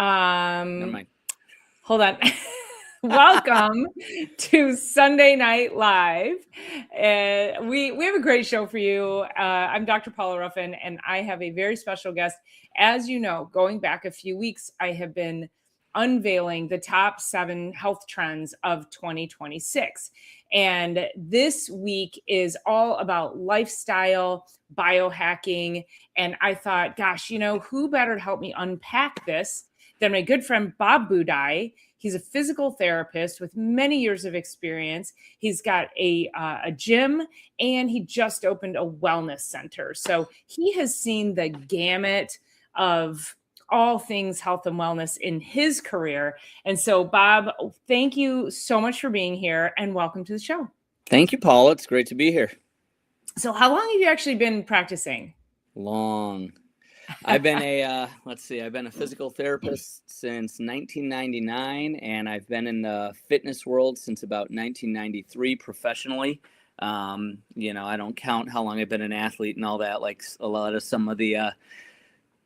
Never Um, mind. hold on. Welcome to Sunday Night Live. We have a great show for you. I'm Dr. Paula Ruffin, and I have a very special guest. As you know, going back a few weeks, I have been unveiling the top 7 health trends of 2026. And this week is all about lifestyle, biohacking. And I thought, gosh, who better to help me unpack this than my good friend Bob Budai. He's a physical therapist with many years of experience. He's got a gym, and he just opened a wellness center. So he has seen the gamut of all things health and wellness in his career. And so, Bob, thank you so much for being here, and welcome to the show. Thank you, Paula. It's great to be here. So how long have you actually been practicing? Long. I've been I've been a physical therapist since 1999, and I've been in the fitness world since about 1993 professionally. I don't count how long I've been an athlete and all that, like a lot of some of the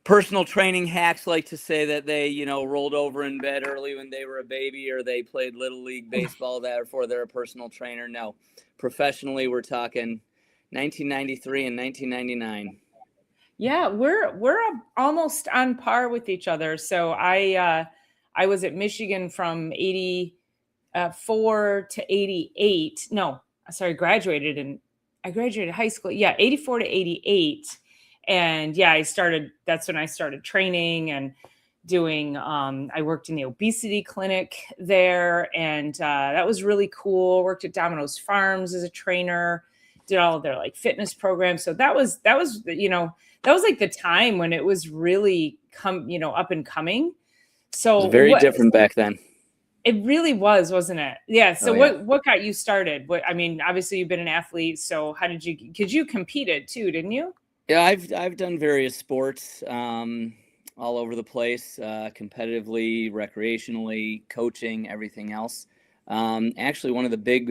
personal training hacks like to say that they, rolled over in bed early when they were a baby, or they played Little League baseball, therefore they're a personal trainer. No, professionally, we're talking 1993 and 1999. Yeah, we're almost on par with each other. So I was at Michigan from 84 to 88. No, sorry, I graduated high school. Yeah, 84 to 88. And yeah, that's when I started training and doing, I worked in the obesity clinic there. And that was really cool. Worked at Domino's Farms as a trainer, did all of their like fitness programs. So that was like the time when it was really up and coming. So It was very different back then. It really was, wasn't it? Yeah. So Oh, yeah. what got you started? Obviously you've been an athlete. So how did you competed too, didn't you? Yeah, I've done various sports all over the place, competitively, recreationally, coaching, everything else. Actually, one of the big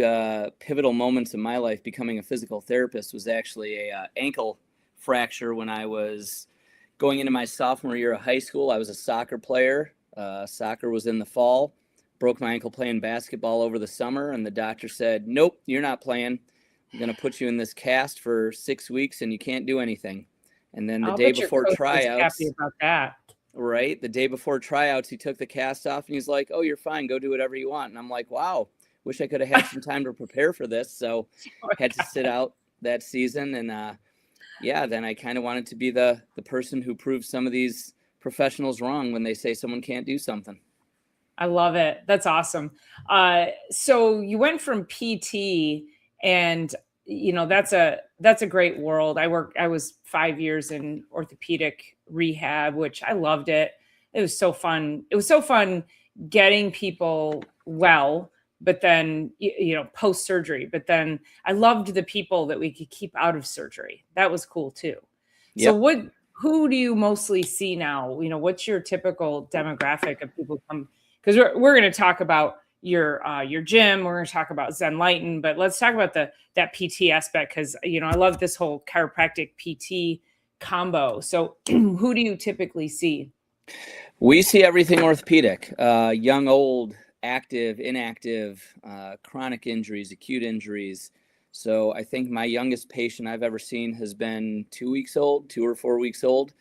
pivotal moments in my life becoming a physical therapist was actually a ankle fracture when I was going into my sophomore year of high school. I was a soccer player. Soccer was in the fall. Broke my ankle playing basketball over the summer, and the doctor said, "Nope, you're not playing. I'm going to put you in this cast for 6 weeks, and you can't do anything." And then the day before tryouts, happy about that. Right, the day before tryouts, he took the cast off, and he's like, "Oh, you're fine. Go do whatever you want." And I'm like, "Wow, wish I could have had some time to prepare for this." So had to sit out that season, and then I kind of wanted to be the person who proves some of these professionals wrong when they say someone can't do something. I love it. That's awesome. So you went from PT, and that's a great world. I was 5 years in orthopedic rehab, which I loved it. It was so fun. It was so fun getting people well, but then post surgery. But then I loved the people that we could keep out of surgery. That was cool too. Yep. So who do you mostly see now? What's your typical demographic of people come? Because we're going to talk about your gym. We're going to talk about Zen Lighten, but let's talk about that PT aspect, because I love this whole chiropractic PT combo. So who do you typically see? We see everything orthopedic, young, old, active, inactive, chronic injuries, acute injuries. So I think my youngest patient I've ever seen has been 2 weeks old, 2 or 4 weeks old,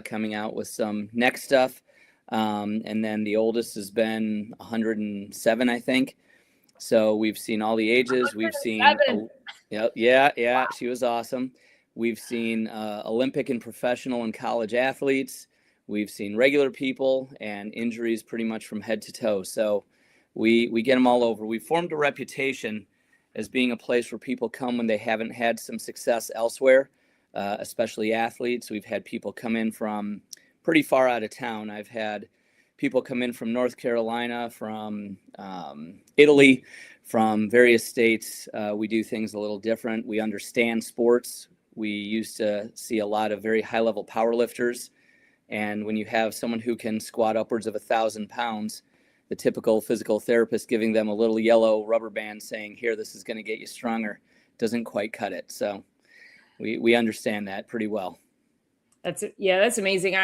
coming out with some neck stuff. And then the oldest has been 107, I think. So we've seen all the ages. We've seen, yeah, she was awesome. We've seen Olympic and professional and college athletes. We've seen regular people, and injuries pretty much from head to toe. So we get them all over. We formed a reputation as being a place where people come when they haven't had some success elsewhere, especially athletes. We've had people come in from pretty far out of town. I've had people come in from North Carolina, from Italy, from various states. We do things a little different. We understand sports. We used to see a lot of very high-level power lifters. And when you have someone who can squat upwards of 1,000 pounds, the typical physical therapist giving them a little yellow rubber band saying, "Here, this is going to get you stronger," doesn't quite cut it. So we understand that pretty well. That's amazing.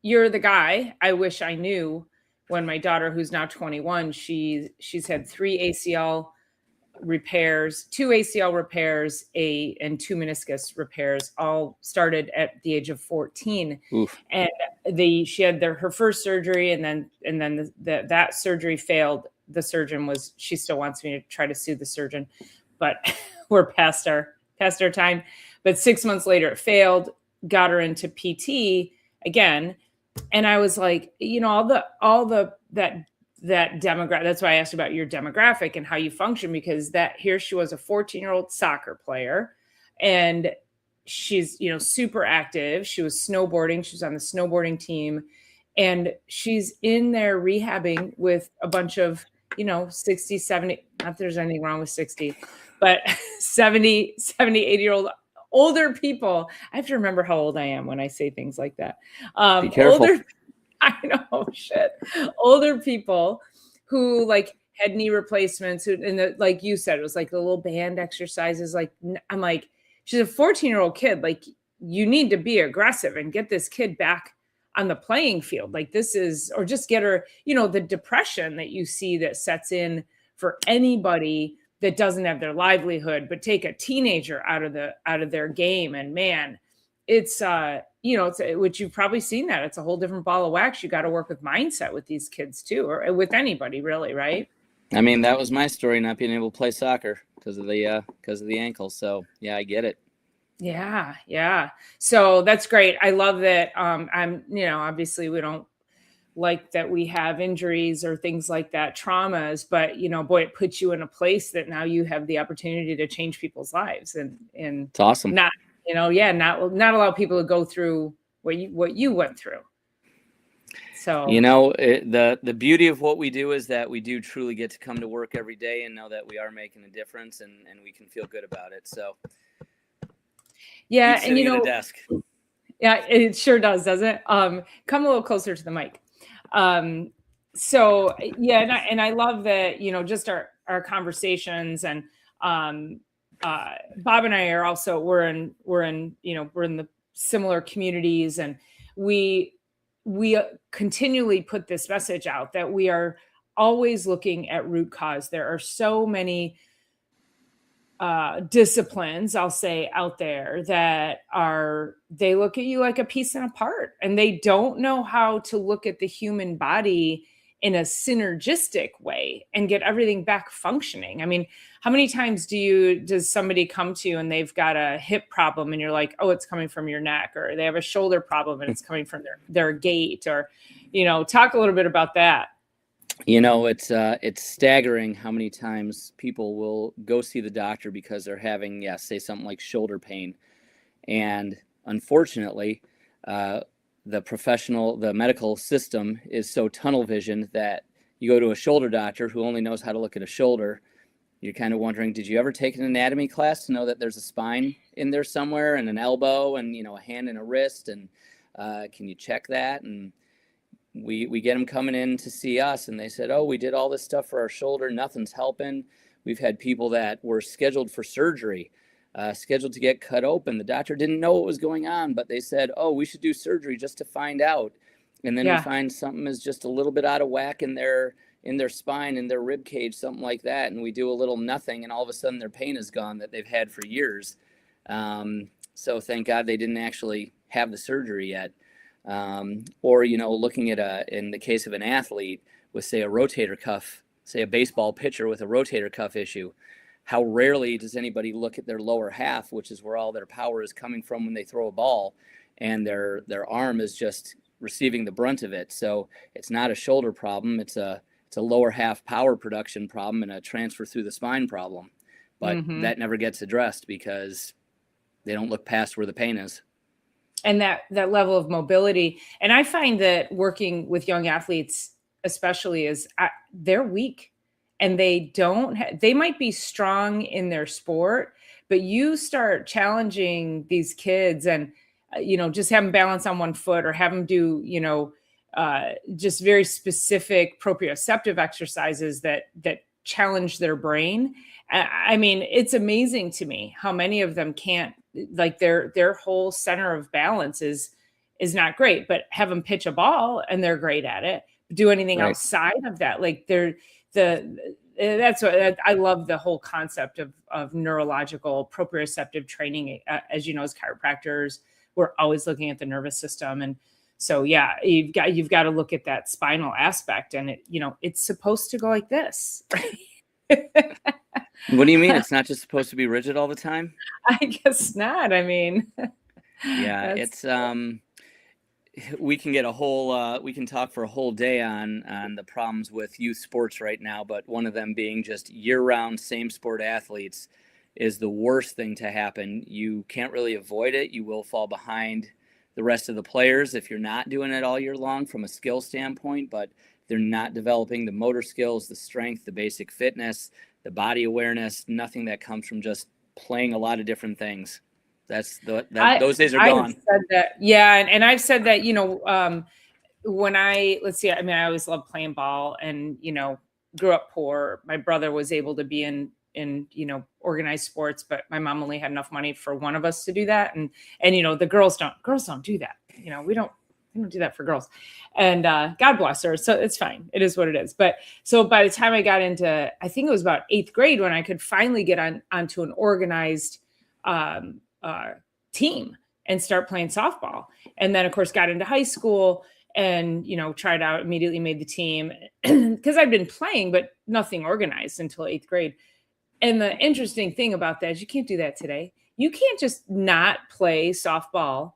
you're the guy I wish I knew when my daughter, who's now 21, she's had 3 ACL repairs, 2 ACL repairs, and 2 meniscus repairs, all started at the age of 14. Oof. And she had her first surgery, and then that surgery failed. The surgeon she still wants me to try to sue the surgeon, but we're past our time. But 6 months later, it failed. Got her into PT again, and I was like, all that demographic. That's why I asked about your demographic and how you function, because here she was, a 14-year-old soccer player, and she's, super active. She was snowboarding. She was on the snowboarding team, and she's in there rehabbing with a bunch of, 60, 70, not that there's anything wrong with 60, but 70, 80-year-old older people. I have to remember how old I am when I say things like that. Be careful. I know, shit. Older people who had knee replacements, like you said, it was like the little band exercises. Like, I'm like, she's a 14-year-old kid. Like, you need to be aggressive and get this kid back on the playing field. Like, or just get her, the depression that you see that sets in for anybody that doesn't have their livelihood, but take a teenager out of their game. And man, it's which you've probably seen that it's a whole different ball of wax. You got to work with mindset with these kids too, or with anybody really, right? I mean, that was my story, not being able to play soccer because of the ankle. So yeah, I get it. Yeah. So that's great. I love that. Obviously we don't like that we have injuries or things like that, traumas, but boy, it puts you in a place that now you have the opportunity to change people's lives, and it's awesome. Not allow people to go through what you went through. So, the beauty of what we do is that we do truly get to come to work every day and know that we are making a difference, and we can feel good about it. So yeah. And at a desk. Yeah, it sure does, doesn't it? Come a little closer to the mic. So yeah. And I love that, just our conversations, and, Bob and I are also, we're in the similar communities, and we continually put this message out that we are always looking at root cause. There are so many disciplines, I'll say, out there that they look at you like a piece and a part, and they don't know how to look at the human body in a synergistic way and get everything back functioning. I mean, how many times does somebody come to you and they've got a hip problem and you're like, oh, it's coming from your neck, or they have a shoulder problem and it's coming from their gait, or, talk a little bit about that. It's staggering how many times people will go see the doctor because they're having, say something like shoulder pain. And unfortunately, the medical system is so tunnel vision that you go to a shoulder doctor who only knows how to look at a shoulder. You're kind of wondering, did you ever take an anatomy class to know that there's a spine in there somewhere, and an elbow, and, a hand and a wrist, and can you check that? And we get them coming in to see us, and they said, oh, we did all this stuff for our shoulder, nothing's helping. We've had people that were scheduled for surgery, scheduled to get cut open. The doctor didn't know what was going on, but they said, oh, we should do surgery just to find out. And then we find something is just a little bit out of whack in their spine, in their rib cage, something like that. And we do a little nothing, and all of a sudden their pain is gone that they've had for years. So thank God they didn't actually have the surgery yet. Or, looking at in the case of an athlete with, say, a rotator cuff, say a baseball pitcher with a rotator cuff issue, how rarely does anybody look at their lower half, which is where all their power is coming from when they throw a ball, and their arm is just receiving the brunt of it. So it's not a shoulder problem. It's a lower half power production problem and a transfer through the spine problem. But that never gets addressed because they don't look past where the pain is. And that level of mobility. And I find that working with young athletes, especially, is they're weak, and they they might be strong in their sport, but you start challenging these kids and, just have them balance on one foot, or have them do, just very specific proprioceptive exercises that challenge their brain. I mean, it's amazing to me how many of them can't, like, their whole center of balance is is not great, but have them pitch a ball and they're great at it. Do anything outside of that. Like that's what I love, the whole concept of neurological proprioceptive training. As you know, as chiropractors, we're always looking at the nervous system. And so, yeah, you've got to look at that spinal aspect, and it's supposed to go like this. What do you mean? It's not just supposed to be rigid all the time? I guess not. I mean, yeah, it's, we can get we can talk for a whole day on the problems with youth sports right now, but one of them being just year-round same sport athletes is the worst thing to happen. You can't really avoid it. You will fall behind the rest of the players if you're not doing it all year long from a skill standpoint, but they're not developing the motor skills, the strength, the basic fitness, the body awareness, nothing that comes from just playing a lot of different things. Those days are gone. Said that, yeah. And I've said that, when I always loved playing ball and, grew up poor. My brother was able to be in organized sports, but my mom only had enough money for one of us to do that. And the girls don't do that. We don't do that for girls, and God bless her. So it's fine. It is what it is. But so by the time I got into, I think it was about 8th grade when I could finally get onto an organized team and start playing softball. And then of course got into high school and, tried out, immediately made the team because I'd been playing, but nothing organized until 8th grade. And the interesting thing about that is you can't do that today. You can't just not play softball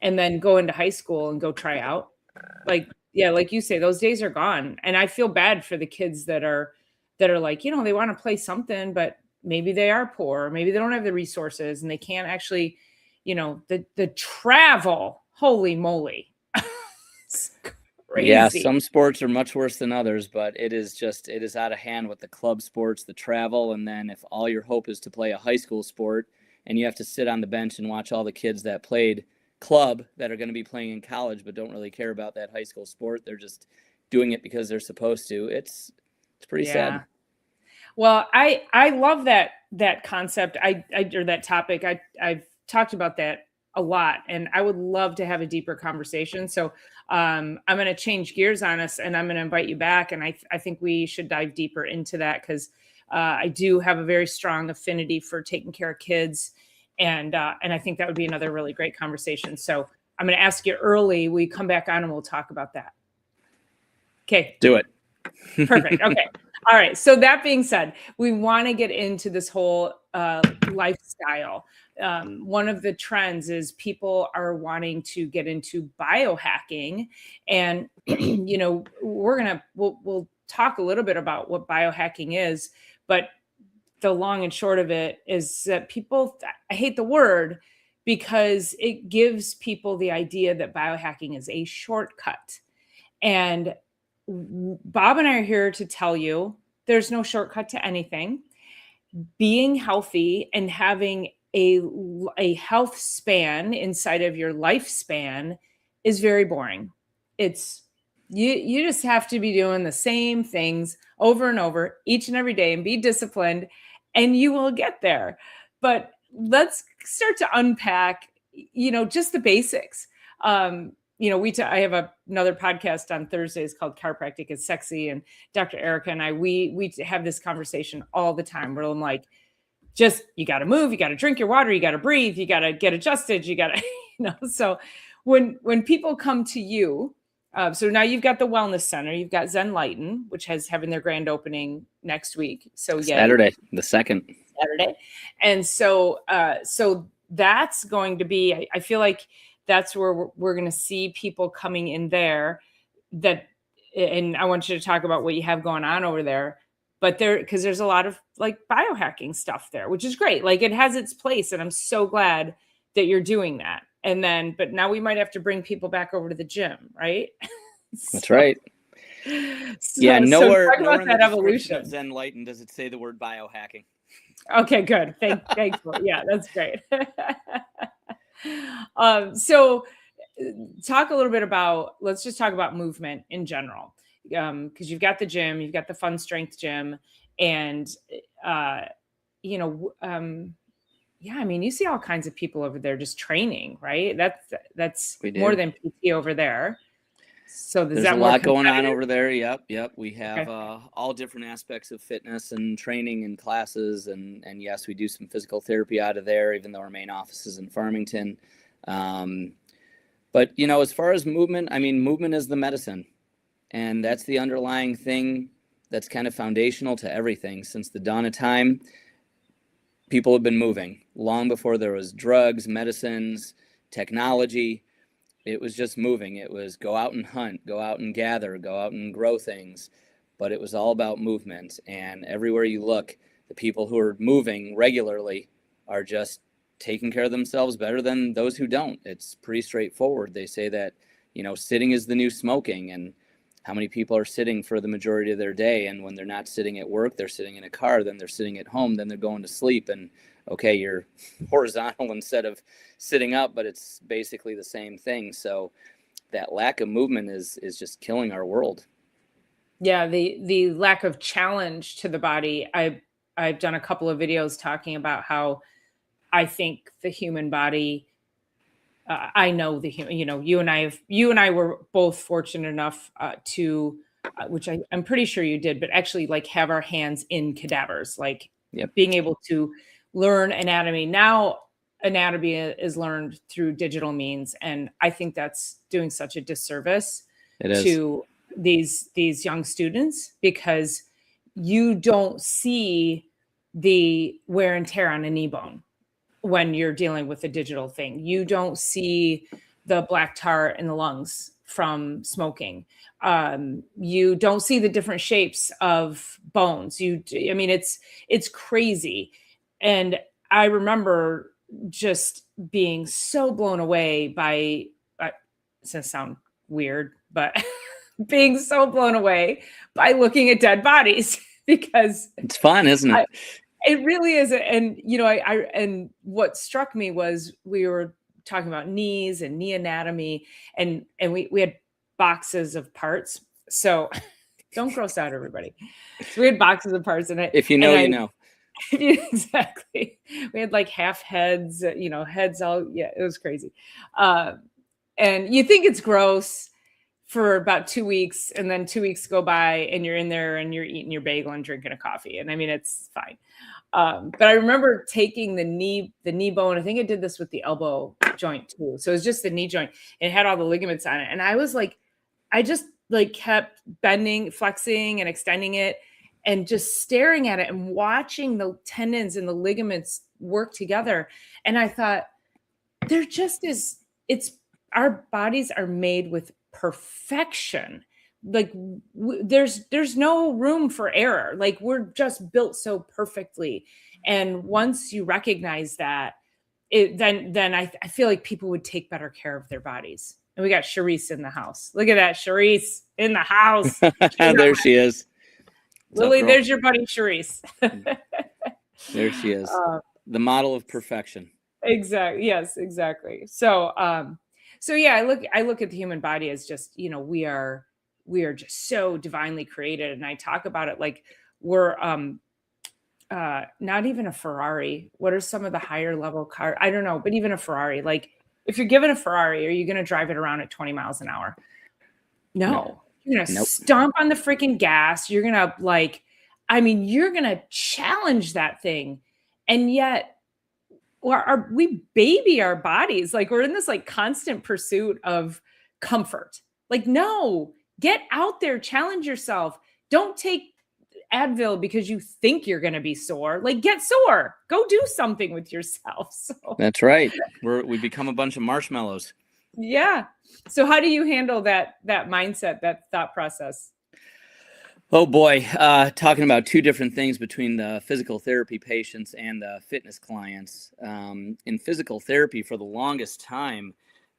and then go into high school and go try out. Like you say, those days are gone. And I feel bad for the kids that are like, they want to play something, but maybe they are poor, maybe they don't have the resources and they can't actually, the travel, holy moly. It's crazy. Yeah, some sports are much worse than others, but it is out of hand with the club sports, the travel. And then if all your hope is to play a high school sport and you have to sit on the bench and watch all the kids that played club that are going to be playing in college but don't really care about that high school sport, they're just doing it because they're supposed to. It's pretty sad. Well, I love that concept. Or that topic. I've talked about that a lot, and I would love to have a deeper conversation. So I'm going to change gears on us, and I'm going to invite you back. And I think we should dive deeper into that because I do have a very strong affinity for taking care of kids, and I think that would be another really great conversation. So I'm going to ask you early. Will you come back on and we'll talk about that? Okay. Do it. Perfect. Okay. All right. So that being said, we want to get into this whole lifestyle. One of the trends is people are wanting to get into biohacking, and we'll talk a little bit about what biohacking is, but the long and short of it is that I hate the word because it gives people the idea that biohacking is a shortcut. And Bob and I are here to tell you there's no shortcut to anything. Being healthy and having a health span inside of your lifespan is very boring. It's you just have to be doing the same things over and over each and every day and be disciplined and you will get there. But let's start to unpack, just the basics. I have another podcast on Thursdays called Chiropractic is Sexy, and Dr. Erica and I, we have this conversation all the time where I'm like, you got to move, you got to drink your water, you got to breathe, you got to get adjusted, you got to, so when people come to you, so now you've got the Wellness Center, you've got Zen Lighten, which has having their grand opening next week. So yeah, Saturday, the 2nd. Saturday. And so that's going to be, I feel like that's where we're going to see people coming in there and I want you to talk about what you have going on over there, but because there's a lot of like biohacking stuff there, which is great. Like it has its place. And I'm so glad that you're doing that. But now we might have to bring people back over to the gym, right? That's right. Nowhere in the evolution of Zen Lighten does it say the word biohacking. Okay, good. Thankful. Yeah, that's great. So talk a little bit let's just talk about movement in general. Because you've got the gym, you've got the Fun Strength gym, and yeah, I mean, you see all kinds of people over there just training, right? That's We more do. than PT over there. So is There's that a more lot going on competitive? over there. Yep. We have Okay. all different aspects of fitness and training and classes, and yes, we do some physical therapy out of there, even though our main office is in Farmington. But as far as movement, I mean, movement is the medicine, and that's the underlying thing that's kind of foundational to everything. Since the dawn of time, people have been moving long before there was drugs, medicines, technology. It was just moving. It was go out and hunt, go out and gather, go out and grow things. But it was all about movement. And everywhere you look, the people who are moving regularly are just taking care of themselves better than those who don't. It's pretty straightforward. They say that, sitting is the new smoking. And how many people are sitting for the majority of their day? And when they're not sitting at work, they're sitting in a car, then they're sitting at home, then they're going to sleep. And okay, you're horizontal instead of sitting up, but it's basically the same thing. So that lack of movement is just killing our world. Yeah, the lack of challenge to the body. I've done a couple of videos talking about how I think the human body. I know the human. You and I were both fortunate enough to, which I'm pretty sure you did, but actually like have our hands in cadavers, like Yep. being able to learn anatomy. Now anatomy is learned through digital means, and I think that's doing such a disservice It is. to these young students, because you don't see the wear and tear on a knee bone when you're dealing with a digital thing. You don't see the black tar in the lungs from smoking. You don't see the different shapes of bones. I mean, it's crazy. And I remember just being so blown away by, it's gonna sound weird, but being so blown away by looking at dead bodies because It's fun, isn't it? It really is. And, and what struck me was we were talking about knees and knee anatomy, and we had boxes of parts. So don't gross out everybody. So we had boxes of parts in it. If you know, you know. Exactly. We had like half heads, heads all, yeah, it was crazy. And you think it's gross for about 2 weeks, and then 2 weeks go by and you're in there and you're eating your bagel and drinking a coffee. And I mean, it's fine. But I remember taking the knee bone. I think I did this with the elbow joint too. So it was just the knee joint. It had all the ligaments on it. And I was like, I just like kept bending, flexing and extending it and just staring at it and watching the tendons and the ligaments work together. And I thought, our bodies are made with perfection. Like there's no room for error. Like we're just built so perfectly. And once you recognize that, then I feel like people would take better care of their bodies. And we got Charisse in the house. Look at that, Charisse in the house. There she is. Lily, there's your buddy Charisse. There she is. The model of perfection. Exactly. Yes, exactly. So yeah, I look at the human body as just, we are just so divinely created. And I talk about it like we're not even a Ferrari. What are some of the higher level cars? I don't know, but even a Ferrari, like if you're given a Ferrari, are you going to drive it around at 20 miles an hour? No. You're going to stomp on the freaking gas. You're going to you're going to challenge that thing. And yet we baby our bodies. Like we're in this like constant pursuit of comfort. Like, no, get out there, challenge yourself. Don't take Advil because you think you're going to be sore. Like get sore, go do something with yourself. So that's right. We become a bunch of marshmallows. Yeah. So how do you handle that mindset, that thought process? Oh boy, talking about two different things between the physical therapy patients and the fitness clients. In physical therapy, for the longest time,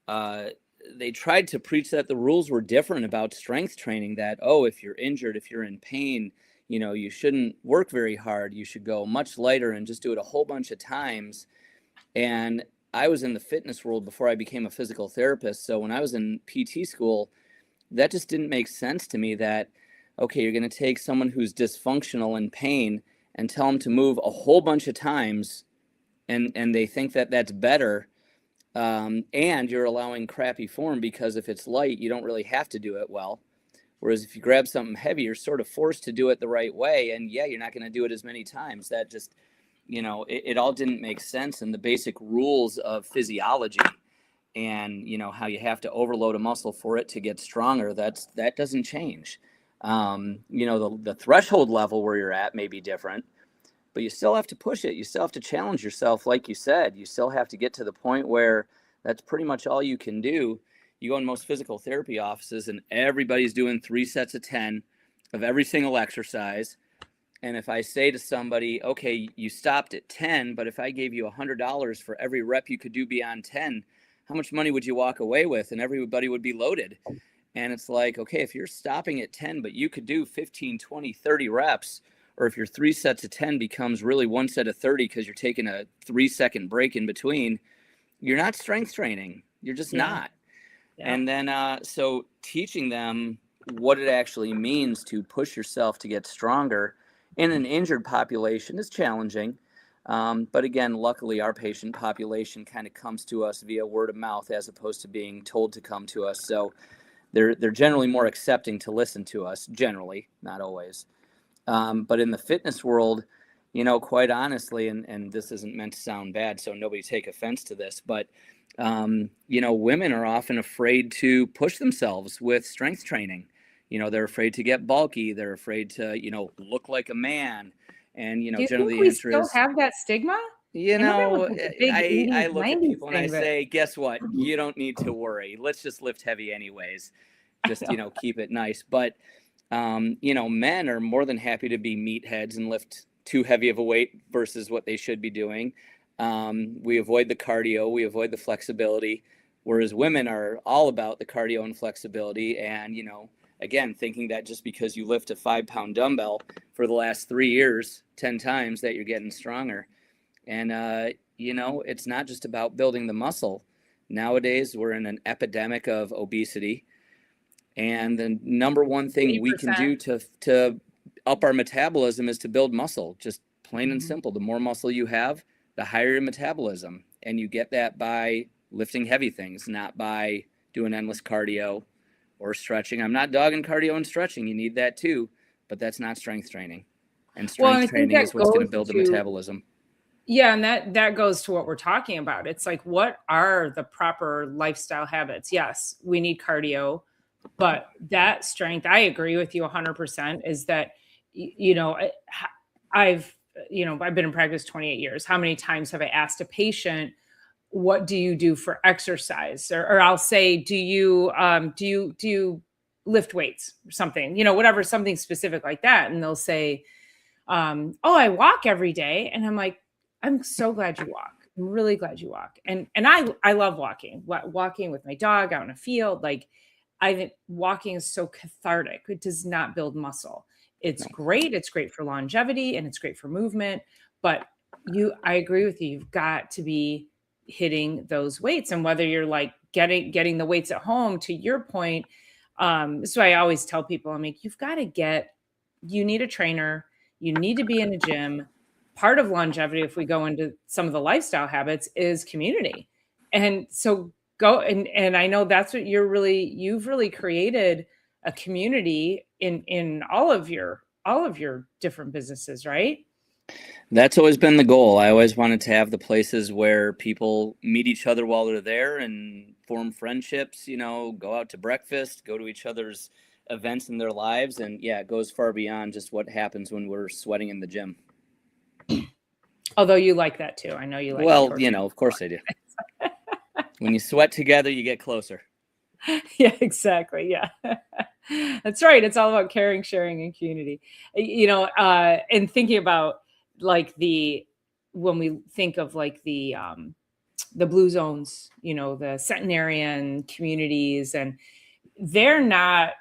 they tried to preach that the rules were different about strength training, that, if you're injured, if you're in pain, you shouldn't work very hard. You should go much lighter and just do it a whole bunch of times. And I was in the fitness world before I became a physical therapist. So when I was in PT school, that just didn't make sense to me that, okay, you're going to take someone who's dysfunctional in pain and tell them to move a whole bunch of times and they think that that's better. And you're allowing crappy form, because if it's light, you don't really have to do it well. Whereas if you grab something heavy, you're sort of forced to do it the right way. And yeah, you're not going to do it as many times. That just, it all didn't make sense. And the basic rules of physiology and, how you have to overload a muscle for it to get stronger, that doesn't change. The threshold level where you're at may be different, but you still have to push it. You still have to challenge yourself. Like you said, you still have to get to the point where that's pretty much all you can do. You go in most physical therapy offices and everybody's doing 3 sets of 10 of every single exercise. And if I say to somebody, okay, you stopped at 10, but if I gave you $100 for every rep you could do beyond 10, how much money would you walk away with? And everybody would be loaded. And it's like, okay, if you're stopping at 10, but you could do 15, 20, 30 reps, or if your 3 sets of 10 becomes really 1 set of 30 because you're taking a 3-second break in between, you're not strength training. You're just not. Yeah. And then, so teaching them what it actually means to push yourself to get stronger in an injured population is challenging. But again, luckily our patient population kind of comes to us via word of mouth as opposed to being told to come to us. So they're generally more accepting to listen to us, generally, not always. But in the fitness world, quite honestly, and this isn't meant to sound bad, so nobody take offense to this, but, women are often afraid to push themselves with strength training. They're afraid to get bulky. They're afraid to, look like a man. And, Do you generally think the we answer still is, have that stigma? I look at people and I thing, say, guess what? You don't need to worry. Let's just lift heavy anyways. Just, keep it nice. But, men are more than happy to be meatheads and lift too heavy of a weight versus what they should be doing. We avoid the cardio, we avoid the flexibility, whereas women are all about the cardio and flexibility. And, again, thinking that just because you lift a 5-pound dumbbell for the last 3 years, 10 times, that you're getting stronger. And, it's not just about building the muscle. Nowadays, we're in an epidemic of obesity. And the number one thing 80%. we can do to up our metabolism is to build muscle, just plain and simple. The more muscle you have, the higher your metabolism. And you get that by lifting heavy things, not by doing endless cardio or stretching. I'm not dogging cardio and stretching. You need that too, but that's not strength training. And strength training is what's going to build the metabolism. Yeah, and that goes to what we're talking about. It's like, what are the proper lifestyle habits? Yes, we need cardio, but that strength, I agree with you 100%, is that, I've been in practice 28 years. How many times have I asked a patient, what do you do for exercise? Or I'll say, do you lift weights or something, whatever, something specific like that. And they'll say, oh, I walk every day. And I'm like, I'm so glad you walk. I'm really glad you walk. And I love walking with my dog out in a field. Like, I think walking is so cathartic. It does not build muscle. It's great. It's great for longevity and it's great for movement. But I agree with you. You've got to be hitting those weights. And whether you're like getting the weights at home, to your point, this is why I always tell people, I'm like, you need a trainer. You need to be in a gym. Part of longevity, if we go into some of the lifestyle habits, is community. And so go, and I know that's what you've really created a community in all of your different businesses, right? That's always been the goal. I always wanted to have the places where people meet each other while they're there and form friendships, go out to breakfast, go to each other's events in their lives. And yeah, it goes far beyond just what happens when we're sweating in the gym. Although you like that too. I know you like. Well, of course I do. When you sweat together, you get closer. Yeah, exactly. Yeah, that's right. It's all about caring, sharing, and community. And thinking about like when we think of like the blue zones, the centenarian communities, and they're not.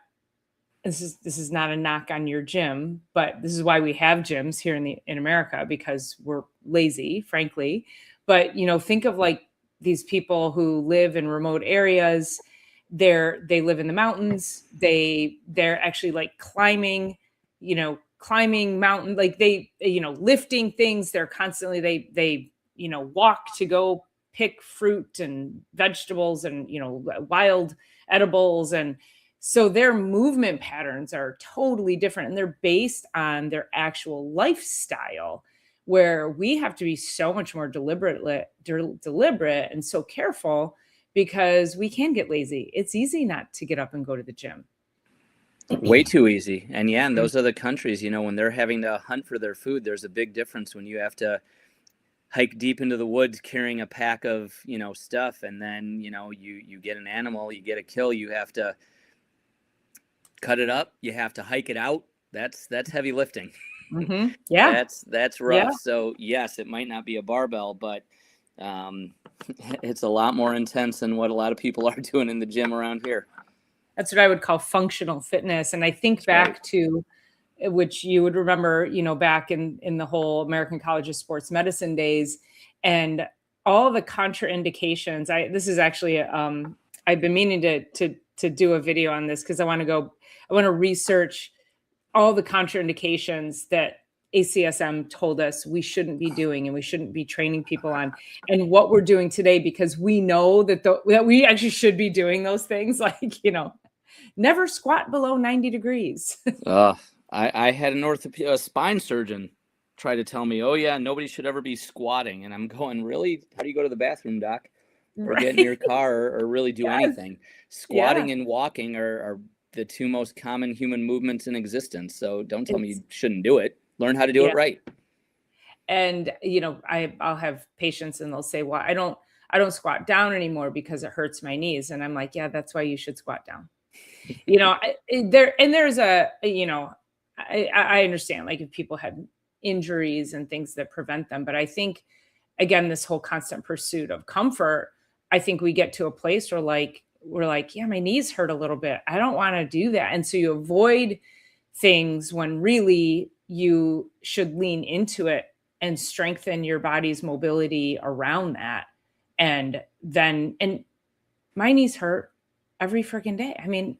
This is not a knock on your gym, but this is why we have gyms here in America, because we're lazy, frankly. But think of like these people who live in remote areas. They live in the mountains. They're actually like climbing mountain, like they lifting things. They're constantly they walk to go pick fruit and vegetables and, wild edibles. And so their movement patterns are totally different, and they're based on their actual lifestyle, where we have to be so much more deliberate and so careful, because we can get lazy. It's easy not to get up and go to the gym. Way too easy. And yeah, in those other countries, when they're having to hunt for their food, there's a big difference when you have to hike deep into the woods carrying a pack of, stuff. And then, you get an animal, you get a kill, you have to cut it up, you have to hike it out. That's heavy lifting. Mm-hmm. Yeah. That's rough. Yeah. So yes, it might not be a barbell, but it's a lot more intense than what a lot of people are doing in the gym around here. That's what I would call functional fitness. And I think back to, which you would remember, back in the whole American College of Sports Medicine days, and all the contraindications. This is actually, I've been meaning to do a video on this, because I want to research all the contraindications that ACSM told us we shouldn't be doing and we shouldn't be training people on, and what we're doing today, because we know that we actually should be doing those things, like, never squat below 90 degrees. I had a spine surgeon try to tell me, oh yeah, nobody should ever be squatting. And I'm going, really? How do you go to the bathroom, doc? Or get in your car or really do anything? Squatting and walking are the two most common human movements in existence. So don't tell me you shouldn't do it. Learn how to do it right. And, I'll have patients and they'll say, well, I don't squat down anymore because it hurts my knees. And I'm like, yeah, that's why you should squat down. There's I understand, like, if people had injuries and things that prevent them. But I think, again, this whole constant pursuit of comfort, I think we get to a place where we're like, yeah, my knees hurt a little bit. I don't want to do that. And so you avoid things when really you should lean into it and strengthen your body's mobility around that. And my knees hurt every freaking day. I mean,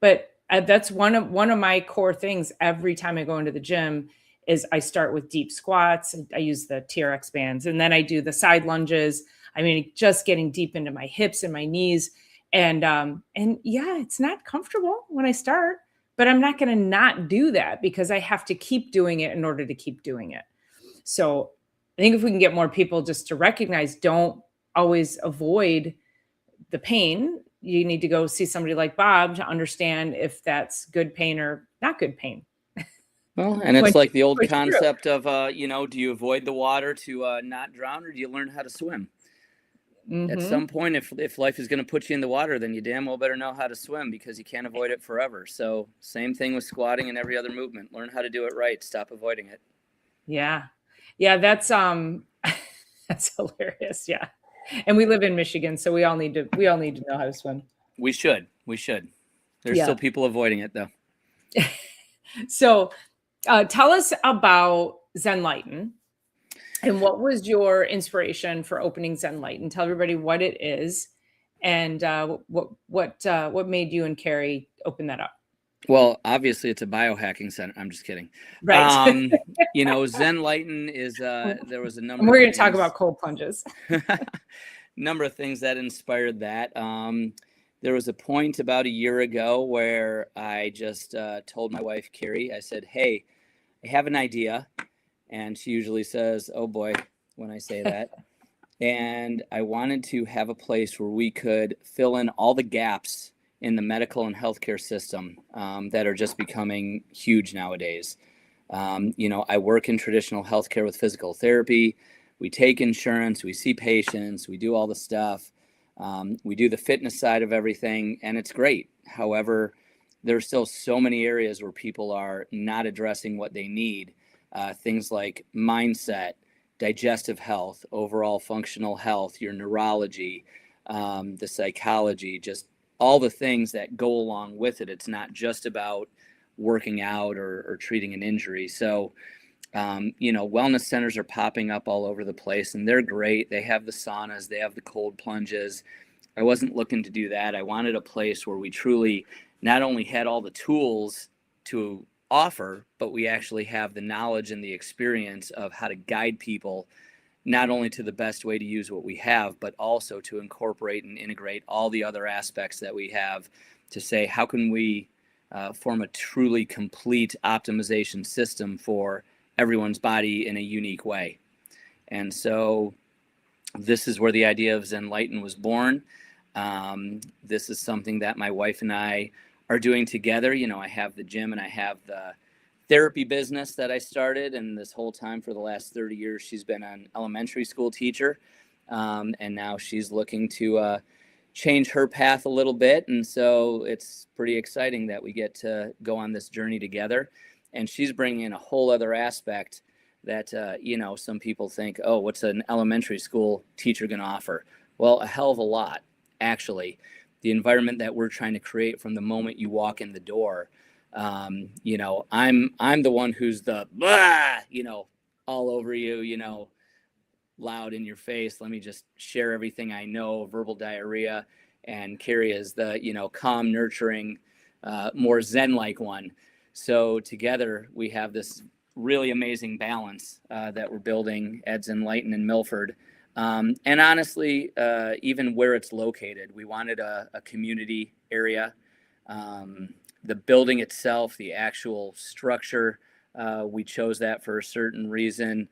but that's one of my core things every time I go into the gym is I start with deep squats. I use the TRX bands, and then I do the side lunges. I mean, just getting deep into my hips and my knees. And yeah, it's not comfortable when I start, but I'm not going to not do that, because I have to keep doing it in order to keep doing it. So I think if we can get more people just to recognize, don't always avoid the pain. You need to go see somebody like Bob to understand if that's good pain or not good pain. Well, and it's like the old concept of, do you avoid the water to not drown, or do you learn how to swim? Mm-hmm. At some point, if life is going to put you in the water, then you damn well better know how to swim, because you can't avoid it forever. So same thing with squatting and every other movement. Learn how to do it right. Stop avoiding it. Yeah. Yeah, that's that's hilarious. Yeah. And we live in Michigan, so we all need to know how to swim. We should. There's still people avoiding it, though. So tell us about Zenlighten, and what was your inspiration for opening Zenlighten? Tell everybody what it is, and what made you and Carrie open that up. Well, obviously it's a biohacking center. I'm just kidding. Right. Zenlighten is there was a number. We're going to talk about cold plunges. Number of things that inspired that. There was a point about a year ago where I just told my wife, Carrie, I said, hey, I have an idea. And she usually says, oh boy, when I say that. And I wanted to have a place where we could fill in all the gaps in the medical and healthcare system that are just becoming huge nowadays. I work in traditional healthcare with physical therapy. We take insurance, we see patients, we do all the stuff. We do the fitness side of everything, and it's great. However, there's still so many areas where people are not addressing what they need. Things like mindset, digestive health, overall functional health, your neurology, the psychology, just all the things that go along with it. It's not just about working out or treating an injury. So, wellness centers are popping up all over the place, and they're great. They have the saunas, they have the cold plunges. I wasn't looking to do that. I wanted a place where we truly not only had all the tools to offer, but we actually have the knowledge and the experience of how to guide people not only to the best way to use what we have, but also to incorporate and integrate all the other aspects that we have to say, how can we form a truly complete optimization system for everyone's body in a unique way. And so this is where the idea of Zenlighten was born. This is something that my wife and I are doing together. You know, I have the gym and I have the therapy business that I started, and this whole time for the last 30 years, she's been an elementary school teacher. And now she's looking to change her path a little bit. And so it's pretty exciting that we get to go on this journey together. And she's bringing in a whole other aspect that, you know, some people think, oh, what's an elementary school teacher going to offer? Well, a hell of a lot, actually. The environment that we're trying to create from the moment you walk in the door. You know, I'm the one who's the, blah, you know, all over you, you know, loud in your face. Let me just share everything I know, verbal diarrhea. And Carrie is the, you know, calm, nurturing, more Zen-like one. So together we have this really amazing balance that we're building at Zenlighten in Milford. And honestly, even where it's located, we wanted a community area. The building itself, the actual structure, we chose that for a certain reason.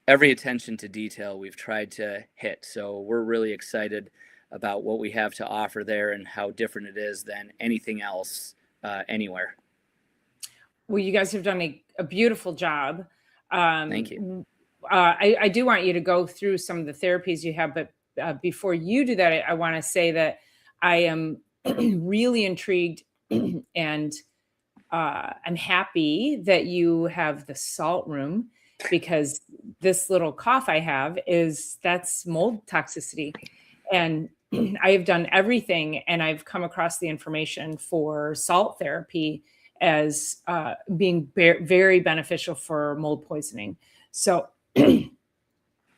Every attention to detail we've tried to hit. So we're really excited about what we have to offer there and how different it is than anything else anywhere. Well, you guys have done a beautiful job. Thank you. I do want you to go through some of the therapies you have, but before you do that, I want to say that I am really intrigued and I'm happy that you have the salt room, because this little cough I have that's mold toxicity. And I have done everything, and I've come across the information for salt therapy as being very beneficial for mold poisoning. So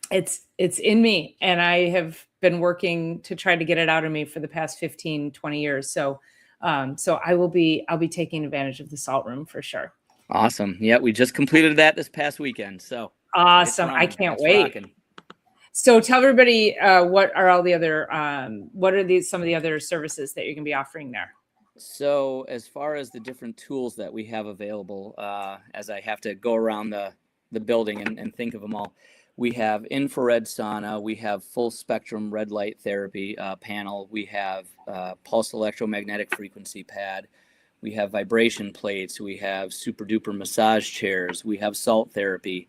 it's in me, and I have been working to try to get it out of me for the past 15, 20 years. So I'll be taking advantage of the salt room for sure. Awesome. Yeah, we just completed that this past weekend. So awesome. I can't wait. Rocking. So tell everybody what are all the other some of the other services that you're going to be offering there? So as far as the different tools that we have available, as I have to go around the building and think of them all, we have infrared sauna, we have full spectrum red light therapy panel, we have pulse electromagnetic frequency pad, we have vibration plates, we have super duper massage chairs, we have salt therapy,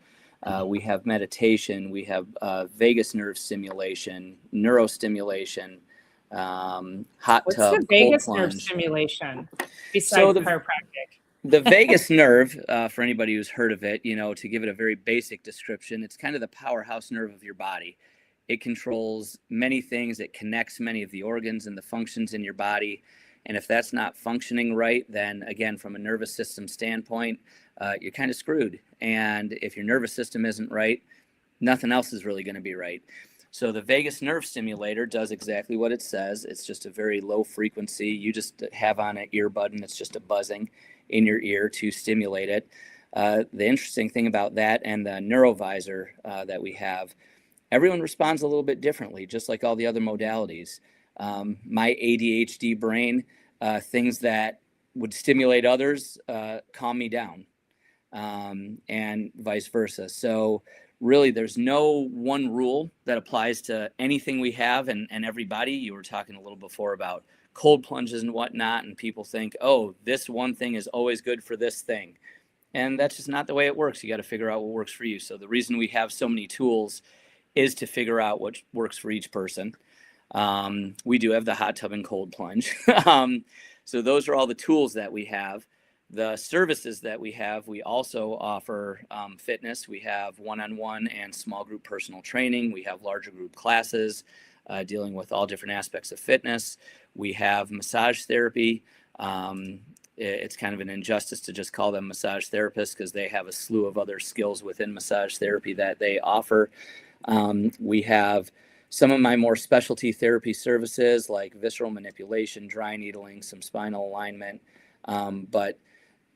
we have meditation, we have vagus nerve stimulation, neurostimulation, hot What's tub, the vagus cold nerve plunge. Stimulation besides chiropractic? The vagus nerve, for anybody who's heard of it, you know, to give it a very basic description, it's kind of the powerhouse nerve of your body. It controls many things. It connects many of the organs and the functions in your body. And if that's not functioning right, then again, from a nervous system standpoint, you're kind of screwed. And if your nervous system isn't right, nothing else is really going to be right. So the vagus nerve stimulator does exactly what it says. It's just a very low frequency. You just have on an earbud and it's just a buzzing in your ear to stimulate it. The interesting thing about that and the neurovisor that we have, everyone responds a little bit differently, just like all the other modalities. My ADHD brain, things that would stimulate others calm me down, and vice versa. So really, there's no one rule that applies to anything we have and everybody. You were talking a little before about cold plunges and whatnot, and people think, oh, this one thing is always good for this thing. And that's just not the way it works. You got to figure out what works for you. So the reason we have so many tools is to figure out what works for each person. We do have the hot tub and cold plunge. So those are all the tools that we have. The services that we have, we also offer fitness. We have one-on-one and small group personal training. We have larger group classes dealing with all different aspects of fitness. We have massage therapy. It's kind of an injustice to just call them massage therapists because they have a slew of other skills within massage therapy that they offer. We have some of my more specialty therapy services like visceral manipulation, dry needling, some spinal alignment. But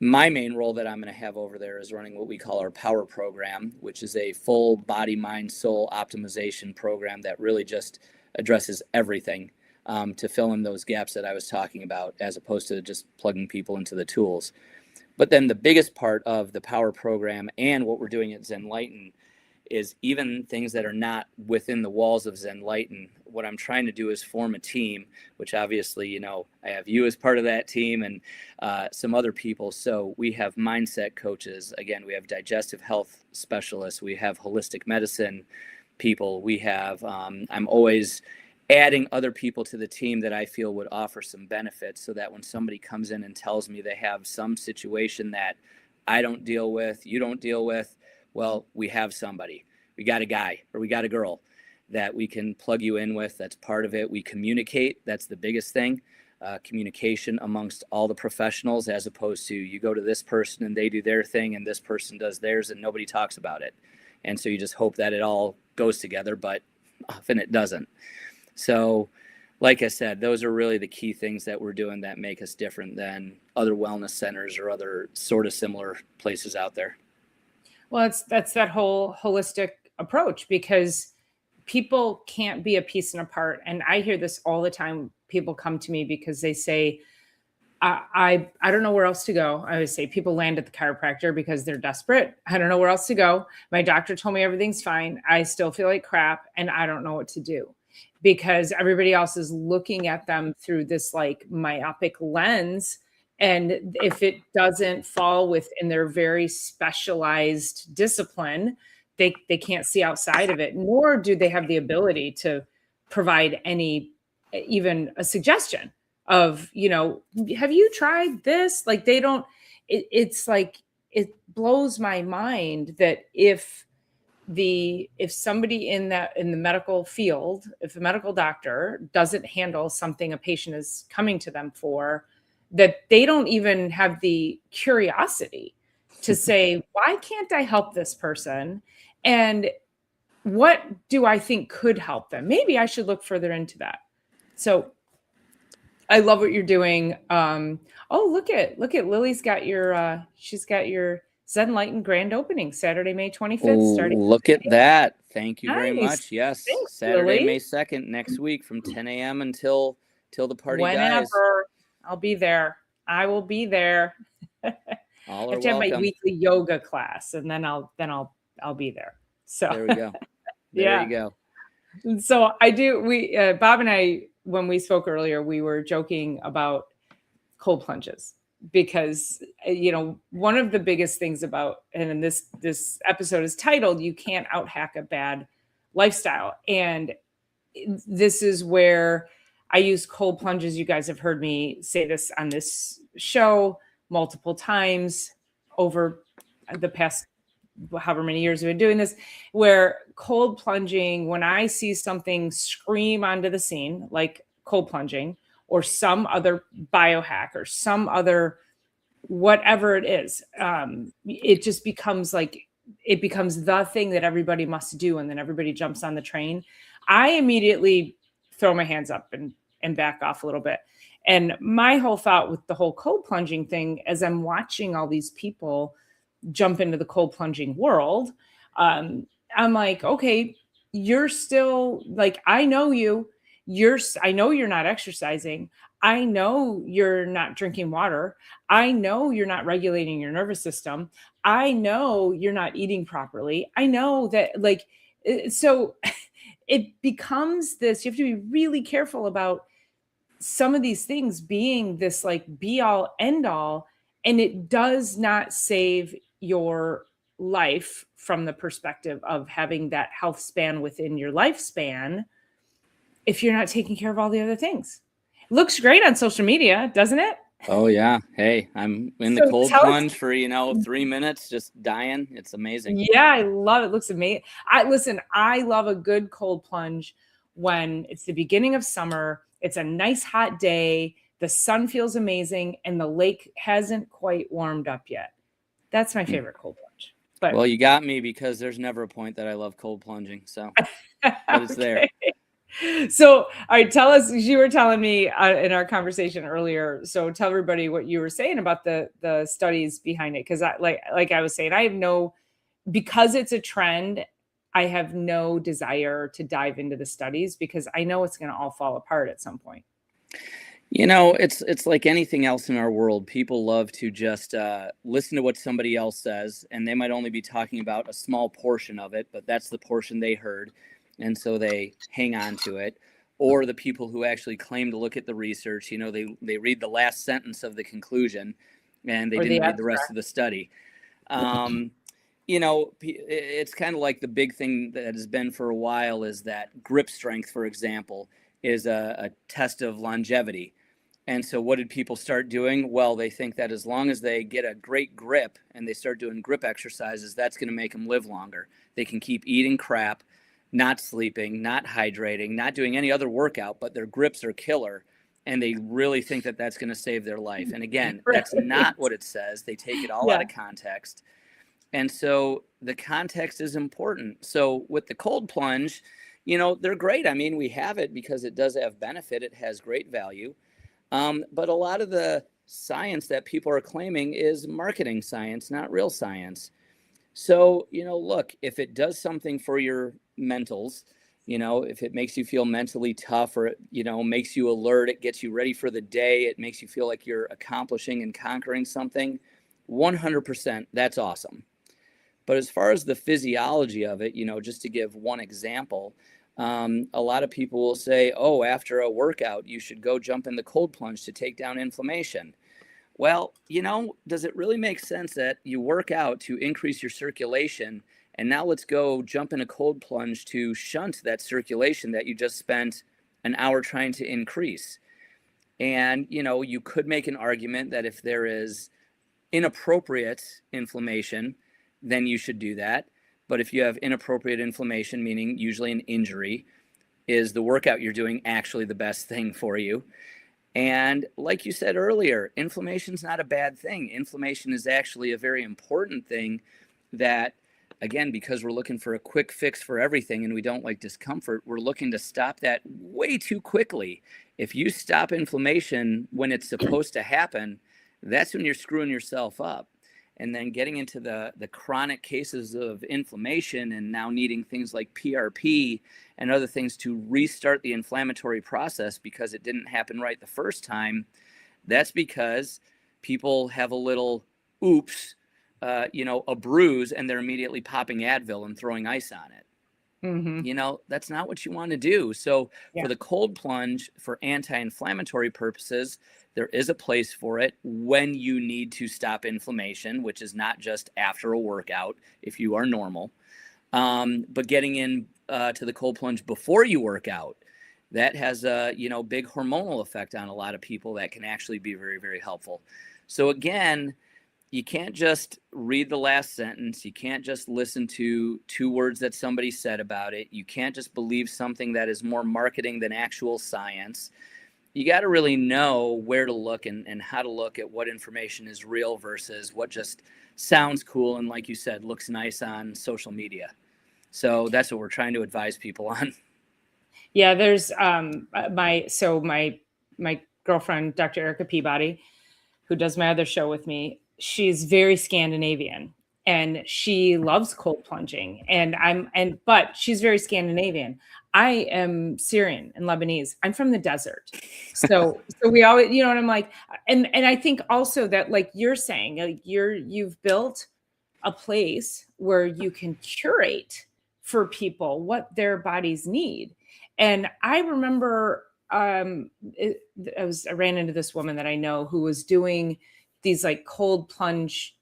My main role that I'm going to have over there is running what we call our power program, which is a full body, mind, soul optimization program that really just addresses everything to fill in those gaps that I was talking about, as opposed to just plugging people into the tools. But then the biggest part of the power program and what we're doing at Zenlighten is even things that are not within the walls of Zenlighten. What I'm trying to do is form a team, which obviously, you know, I have you as part of that team and some other people. So we have mindset coaches. Again, we have digestive health specialists. We have holistic medicine people. We have, I'm always adding other people to the team that I feel would offer some benefits, so that when somebody comes in and tells me they have some situation that I don't deal with, you don't deal with, well, we have somebody. We got a guy or we got a girl that we can plug you in with. That's part of it. We communicate. That's the biggest thing. Communication amongst all the professionals, as opposed to you go to this person and they do their thing and this person does theirs and nobody talks about it. And so you just hope that it all goes together, but often it doesn't. So like I said, those are really the key things that we're doing that make us different than other wellness centers or other sort of similar places out there. Well, that's that whole holistic approach, because people can't be a piece and a part. And I hear this all the time. People come to me because they say, I don't know where else to go. I always say people land at the chiropractor because they're desperate. I don't know where else to go. My doctor told me everything's fine. I still feel like crap and I don't know what to do, because everybody else is looking at them through this like myopic lens. And if it doesn't fall within their very specialized discipline, they can't see outside of it, nor do they have the ability to provide any, even a suggestion of, you know, have you tried this? Like they don't, it's like, it blows my mind that if somebody in the medical field, if a medical doctor doesn't handle something a patient is coming to them for, that they don't even have the curiosity to say, why can't I help this person? And what do I think could help them? Maybe I should look further into that. So I love what you're doing. Oh, look at Lily's got your, she's got your Zenlighten grand opening Saturday, May 25th. Starting. Look at that. Thank you very Nice. much. Yes. Thanks, Saturday, Lily. May 2nd, next week from 10 a.m. until the party dies. Whenever. I'll be there. I will be there. All I have are to have my welcome. weekly yoga class, and then I'll be there. So There we go. There you go. So I do. We Bob and I, when we spoke earlier, we were joking about cold plunges, because you know, one of the biggest things about, and this episode is titled "You Can't Outhack a Bad Lifestyle," and this is where I use cold plunges. You guys have heard me say this on this show multiple times over the past however many years we've been doing this, where cold plunging, when I see something scream onto the scene, like cold plunging or some other biohack or some other, whatever it is, it just becomes like, it becomes the thing that everybody must do. And then everybody jumps on the train. I immediately throw my hands up and back off a little bit. And my whole thought with the whole cold plunging thing, as I'm watching all these people jump into the cold plunging world, I'm like, okay, you're still like, I know I know you're not exercising. I know you're not drinking water. I know you're not regulating your nervous system. I know you're not eating properly. I know that, like, so it becomes this, you have to be really careful about some of these things being this like be all end all, and it does not save your life from the perspective of having that health span within your lifespan if you're not taking care of all the other things. It looks great on social media, doesn't it? Oh yeah. Hey, I'm in the cold plunge for, 3 minutes, just dying. It's amazing. Yeah, I love it. It looks amazing. I love a good cold plunge when it's the beginning of summer. It's a nice hot day. The sun feels amazing and the lake hasn't quite warmed up yet. That's my favorite cold plunge. But well, you got me, because there's never a point that I love cold plunging. So, but it's there. So, all right, tell us, you were telling me in our conversation earlier. So tell everybody what you were saying about the studies behind it. Cause like I was saying, because it's a trend, I have no desire to dive into the studies because I know it's going to all fall apart at some point. It's like anything else in our world. People love to just listen to what somebody else says, and they might only be talking about a small portion of it, but that's the portion they heard, and so they hang on to it. Or the people who actually claim to look at the research, they read the last sentence of the conclusion, and they didn't read the rest of the study. It's kind of like the big thing that has been for a while is that grip strength, for example, is a test of longevity. And so what did people start doing? Well, they think that as long as they get a great grip and they start doing grip exercises, that's going to make them live longer. They can keep eating crap, not sleeping, not hydrating, not doing any other workout, but their grips are killer. And they really think that that's going to save their life. And again, that's not what it says. They take it all out of context. And so the context is important. So with the cold plunge, they're great. I mean, we have it because it does have benefit. It has great value. But a lot of the science that people are claiming is marketing science, not real science. So, look, if it does something for your mentals, if it makes you feel mentally tough or, makes you alert, it gets you ready for the day, it makes you feel like you're accomplishing and conquering something, 100%, that's awesome. But as far as the physiology of it, just to give one example, a lot of people will say, oh, after a workout, you should go jump in the cold plunge to take down inflammation. Well, does it really make sense that you work out to increase your circulation and now let's go jump in a cold plunge to shunt that circulation that you just spent an hour trying to increase? And, you could make an argument that if there is inappropriate inflammation, then you should do that. But if you have inappropriate inflammation, meaning usually an injury, is the workout you're doing actually the best thing for you? And like you said earlier, inflammation is not a bad thing. Inflammation is actually a very important thing that, again, because we're looking for a quick fix for everything and we don't like discomfort, we're looking to stop that way too quickly. If you stop inflammation when it's supposed to happen, that's when you're screwing yourself up. And then getting into the chronic cases of inflammation and now needing things like PRP and other things to restart the inflammatory process because it didn't happen right the first time, that's because people have a little oops, a bruise, and they're immediately popping Advil and throwing ice on it. Mm-hmm. That's not what you want to do. So for the cold plunge, for anti-inflammatory purposes, there is a place for it when you need to stop inflammation, which is not just after a workout if you are normal. But getting in to the cold plunge before you work out, that has a big hormonal effect on a lot of people that can actually be very, very helpful. So again, you can't just read the last sentence. You can't just listen to 2 words that somebody said about it. You can't just believe something that is more marketing than actual science. You got to really know where to look and how to look at what information is real versus what just sounds cool and, like you said, looks nice on social media. So that's what we're trying to advise people on. Yeah, there's my girlfriend, Dr. Erica Peabody, who does my other show with me. She's very Scandinavian and she loves cold plunging but she's very Scandinavian. I am Syrian and Lebanese. I'm from the desert. So we always, and I'm like, and I think also that, like you're saying, like you've built a place where you can curate for people what their bodies need. And I remember I ran into this woman that I know who was doing these like cold plunge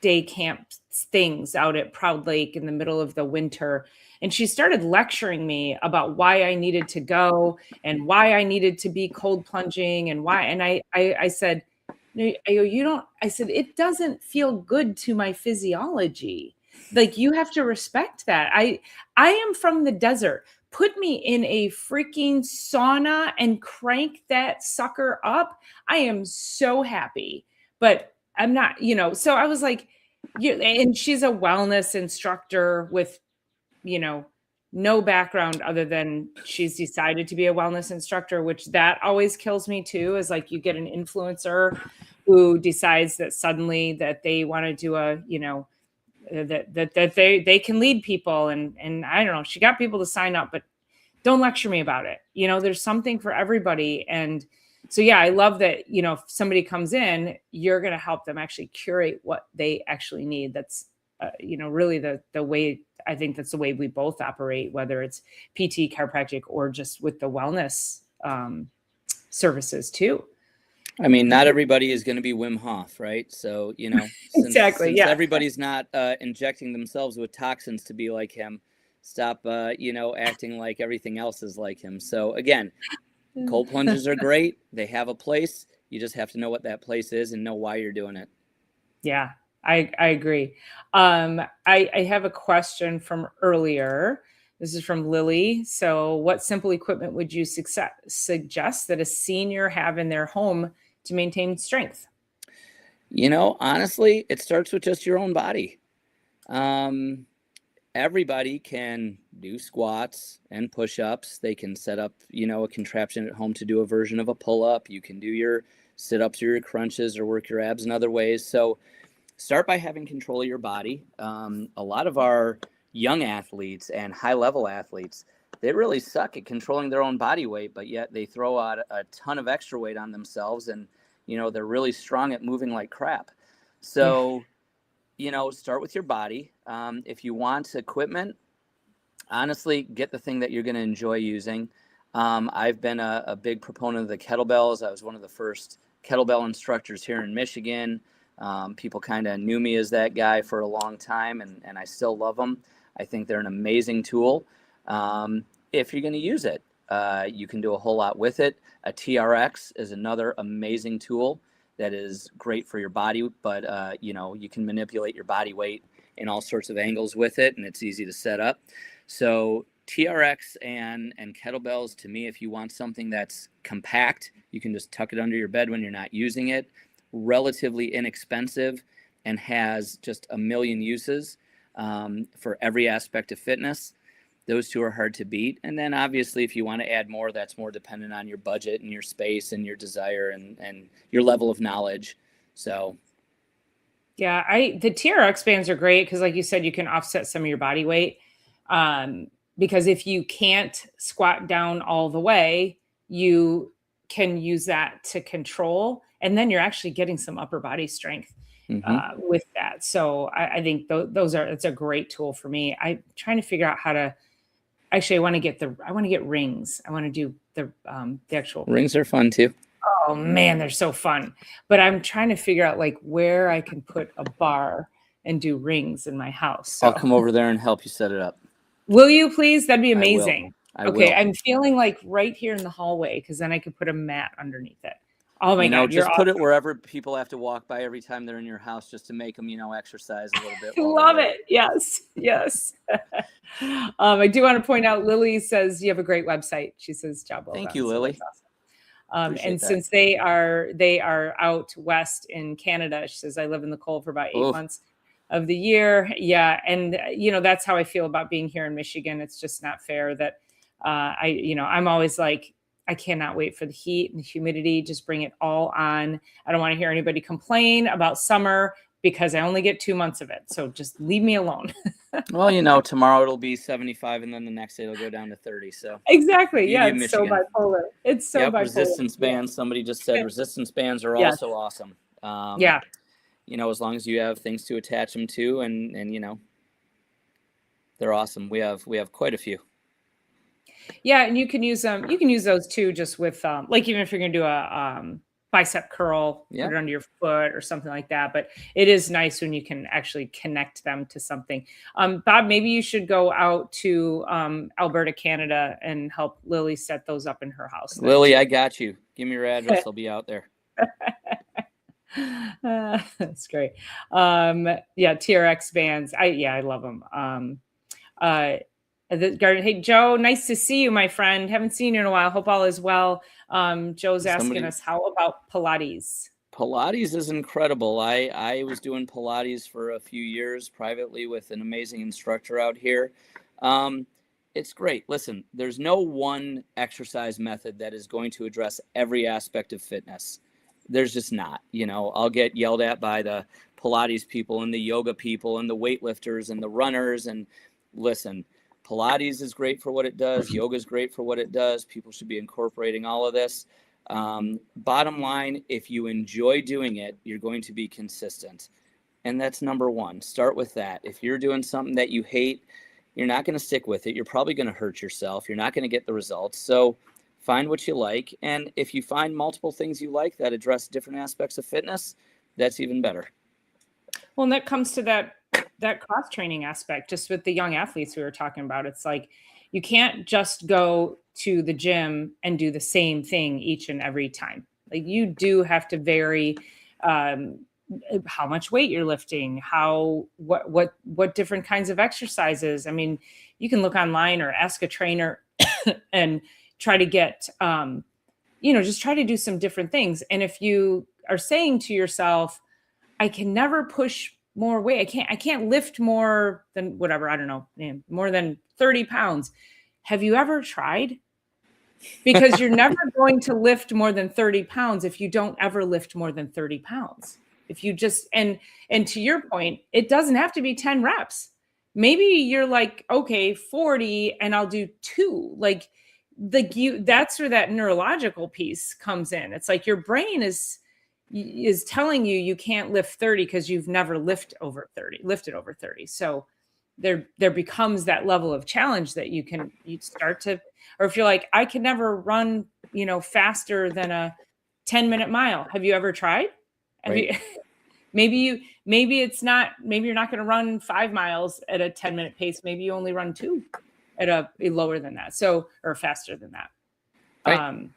day camp things out at Proud Lake in the middle of the winter. And she started lecturing me about why I needed to go and why I needed to be cold plunging and why. And I said, I said, it doesn't feel good to my physiology. Like, you have to respect that. I am from the desert. Put me in a freaking sauna and crank that sucker up. I am so happy, but I'm not, so I was like, and she's a wellness instructor with, no background other than she's decided to be a wellness instructor, which that always kills me too, is like you get an influencer who decides that suddenly that they want to do a, that they can lead people. And I don't know, she got people to sign up, but don't lecture me about it. There's something for everybody. And so, yeah, I love that, if somebody comes in, you're going to help them actually curate what they actually need. That's, really the way, I think that's the way we both operate, whether it's PT, chiropractic, or just with the wellness services too. I mean, not everybody is going to be Wim Hof, right? So, since everybody's not injecting themselves with toxins to be like him, stop, acting like everything else is like him. So again, cold plunges are great. They have a place. You just have to know what that place is and know why you're doing it. Yeah, I agree. I have a question from earlier. This is from Lily. So what simple equipment would you suggest that a senior have in their home to maintain strength? Honestly, it starts with just your own body. Everybody can do squats and push-ups. They can set up, a contraption at home to do a version of a pull-up. You can do your sit-ups or your crunches or work your abs in other ways. So start by having control of your body. A lot of our young athletes and high-level athletes, they really suck at controlling their own body weight, but yet they throw out a ton of extra weight on themselves, and, they're really strong at moving like crap. So, start with your body. If you want equipment, honestly, get the thing that you're going to enjoy using. I've been a big proponent of the kettlebells. I was one of the first kettlebell instructors here in Michigan. People kind of knew me as that guy for a long time, and I still love them. I think they're an amazing tool. If you're going to use it, you can do a whole lot with it. A TRX is another amazing tool that is great for your body, but you can manipulate your body weight in all sorts of angles with it, and it's easy to set up. So TRX and kettlebells, to me, if you want something that's compact, you can just tuck it under your bed when you're not using it, relatively inexpensive, and has just a million uses for every aspect of fitness. Those two are hard to beat. And then obviously, if you want to add more, that's more dependent on your budget and your space and your desire and your level of knowledge. So yeah, the TRX bands are great because, like you said, you can offset some of your body weight. Because if you can't squat down all the way, you can use that to control, and then you're actually getting some upper body strength with that. So I think it's a great tool for me. I'm trying to figure out how to. Actually, I want to get rings. I want to do the actual rings are fun too. Oh man, they're so fun. But I'm trying to figure out like where I can put a bar and do rings in my house. So. I'll come over there and help you set it up. Will you please? That'd be amazing. I will. I'm feeling like right here in the hallway because then I could put a mat underneath it. Oh my God. Just put it wherever people have to walk by every time they're in your house just to make them, exercise a little bit. Love it. Yes. I do want to point out, Lily says you have a great website. She says, job well done. Thank you, Lily. Awesome. And since they are out west in Canada, she says, I live in the cold for about 8 months of the year. Yeah. And, that's how I feel about being here in Michigan. It's just not fair that I'm always like, I cannot wait for the heat and the humidity. Just bring it all on. I don't want to hear anybody complain about summer because I only get 2 months of it. So just leave me alone. Well, tomorrow it'll be 75 and then the next day it'll go down to 30. So exactly. Yeah. It's so bipolar. It's so bipolar. Resistance bands. Somebody just said resistance bands are also awesome. As long as you have things to attach them to and they're awesome. We have quite a few. Yeah. And you can use them. You can use those too, just with like, even if you're going to do a bicep curl, put it under your foot or something like that. But it is nice when you can actually connect them to something. Bob, maybe you should go out to Alberta, Canada and help Lily set those up in her house. Lily, I got you. Give me your address. I'll be out there. That's great. TRX bands. I love them. Hey, Joe, nice to see you, my friend. Haven't seen you in a while. Hope all is well. Joe's asking us, how about Pilates? Pilates is incredible. I was doing Pilates for a few years privately with an amazing instructor out here. It's great. Listen, there's no one exercise method that is going to address every aspect of fitness. There's just not. I'll get yelled at by the Pilates people and the yoga people and the weightlifters and the runners. And listen, Pilates is great for what it does. Yoga is great for what it does. People should be incorporating all of this. Bottom line, if you enjoy doing it, you're going to be consistent. And that's number one. Start with that. If you're doing something that you hate, you're not going to stick with it. You're probably going to hurt yourself. You're not going to get the results. So find what you like. And if you find multiple things you like that address different aspects of fitness, that's even better. Well, and that comes to that cross training aspect, just with the young athletes we were talking about. It's like, you can't just go to the gym and do the same thing each and every time. Like, you do have to vary, how much weight you're lifting, what different kinds of exercises. I mean, you can look online or ask a trainer and try to get, just try to do some different things. And if you are saying to yourself, I can never push more weight, I can't lift more than whatever, I don't know, more than 30 pounds. Have you ever tried? Because you're never going to lift more than 30 pounds if you don't ever lift more than 30 pounds. If you just, and to your point, it doesn't have to be 10 reps. Maybe you're like, okay, 40 and I'll do 2. That's where that neurological piece comes in. It's like your brain is telling you can't lift 30 because you've never lifted over 30. So there becomes that level of challenge that you start to, or if you're like, I can never run, faster than a 10-minute mile. Have you ever tried? Right. Maybe you're not going to run 5 miles at a 10-minute pace. Maybe you only run 2 at a lower than that. Or faster than that. Right.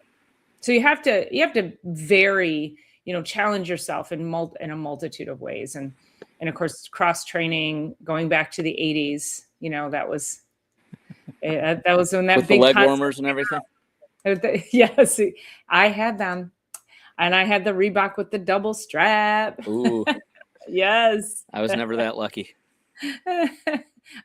So you have to vary, challenge yourself in a multitude of ways. And of course, cross training, going back to the 80s, that was when that with big the leg warmers and everything. Yes, I had them. And I had the Reebok with the double strap. Ooh. Yes. I was never that lucky.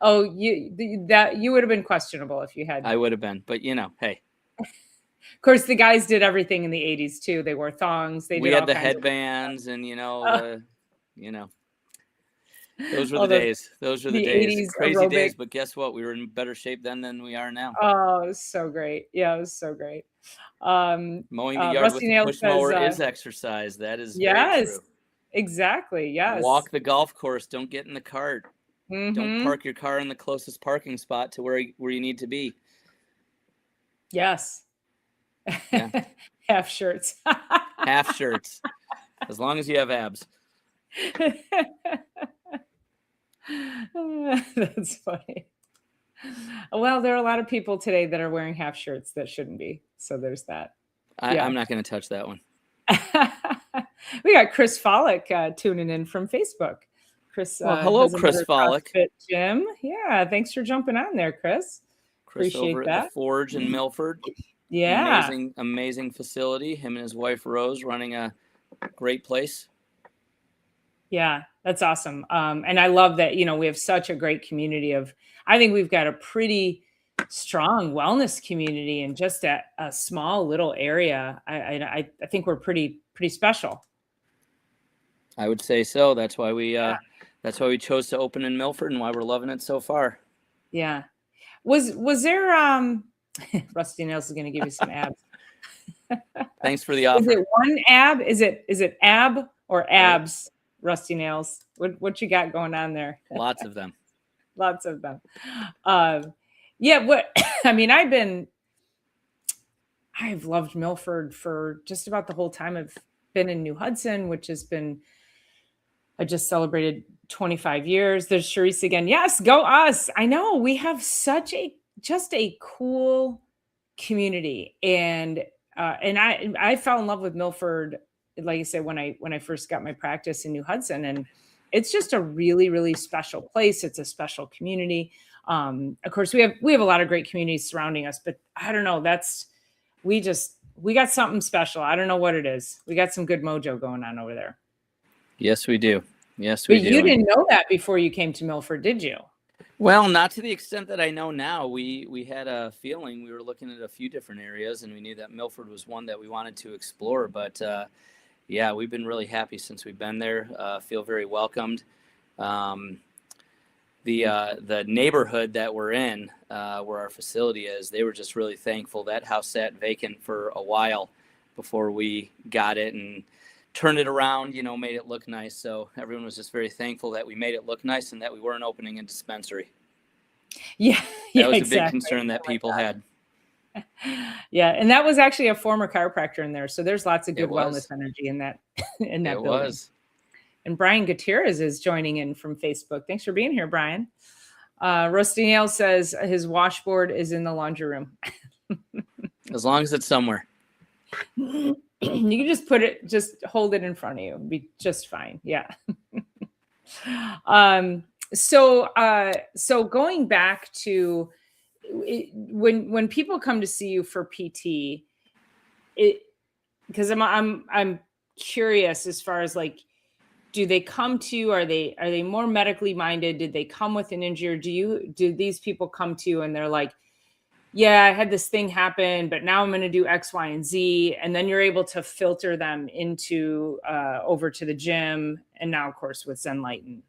Oh, you would have been questionable if you had. I would have been, but hey. Of course, the guys did everything in the 80s too. They wore thongs. We had the headbands and those were the days. Those were the days. Crazy aerobic days. But guess what? We were in better shape then than we are now. Oh, it was so great. Yeah, it was so great. Mowing the yard with a push mower is exercise. That is very true. Exactly. Yes. Walk the golf course. Don't get in the cart. Mm-hmm. Don't park your car in the closest parking spot to where you need to be. Yes. Yeah. Half shirts. Half shirts. As long as you have abs. That's funny. Well, there are a lot of people today that are wearing half shirts that shouldn't be. So there's that. I'm not going to touch that one. We got Chris Follick tuning in from Facebook. Chris, hello, Chris Follick. CrossFit gym. Yeah, thanks for jumping on there, Chris. Appreciate over that. At the Forge in Milford. Yeah. Amazing facility. Him and his wife, Rose, running a great place. Yeah, that's awesome. And I love that, we have such a great community I think we've got a pretty strong wellness community in just a small little area. I think we're pretty special. I would say so. That's why we chose to open in Milford and why we're loving it so far. Yeah. Was there Rusty Nails is going to give you some abs. Thanks for the offer. Is it one ab? Is it ab or abs? Rusty Nails. What you got going on there? Lots of them. Lots of them. Yeah. I've loved Milford for just about the whole time I've been in New Hudson, which has been, I just celebrated 25 years. There's Charisse again. Yes, go us. I know we have such just a cool community. And I fell in love with Milford, like I said, when I first got my practice in New Hudson, and it's just a really, really special place. It's a special community. Of course, we have a lot of great communities surrounding us, but I don't know. We got something special. I don't know what it is. We got some good mojo going on over there. Yes, we do. Yes, we do. But you didn't know that before you came to Milford, did you? Well, not to the extent that I know now. We had a feeling. We were looking at a few different areas, and we knew that Milford was one that we wanted to explore. But yeah, we've been really happy since we've been there. Feel very welcomed. Um, the neighborhood that we're in, where our facility is, they were just really thankful. That house sat vacant for a while before we got it and turned it around, made it look nice. So everyone was just very thankful that we made it look nice and that we weren't opening a dispensary. Yeah, That was a big exactly. concern that people had. Yeah, and that was actually a former chiropractor in there. So there's lots of It good was. wellness energy in that in that It building. was. And Brian Gutierrez is joining in from Facebook. Thanks for being here, Brian. Rusty Nail says his washboard is in the laundry room. As long as it's somewhere. You can just hold it in front of you. It'll be just fine. Yeah. So going back to when people come to see you for PT, because I'm curious as far as like, do they come to you? Are they more medically minded? Did they come with an injury? Or do these people come to you and they're like, yeah, I had this thing happen, but now I'm going to do X, Y, and Z. And then you're able to filter them into over to the gym. And now, of course, with Zenlighten.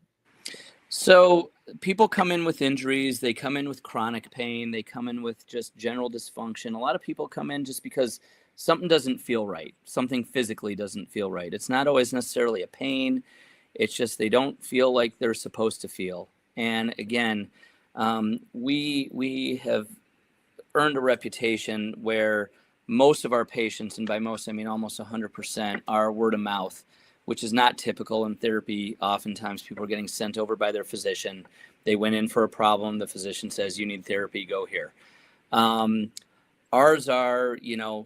So people come in with injuries. They come in with chronic pain. They come in with just general dysfunction. A lot of people come in just because something doesn't feel right. Something physically doesn't feel right. It's not always necessarily a pain. It's just they don't feel like they're supposed to feel. And again, we have earned a reputation where most of our patients, and by most I mean almost 100%, are word of mouth, which is not typical in therapy. Oftentimes people are getting sent over by their physician. They went in for a problem. The physician says, you need therapy, go here. Ours are,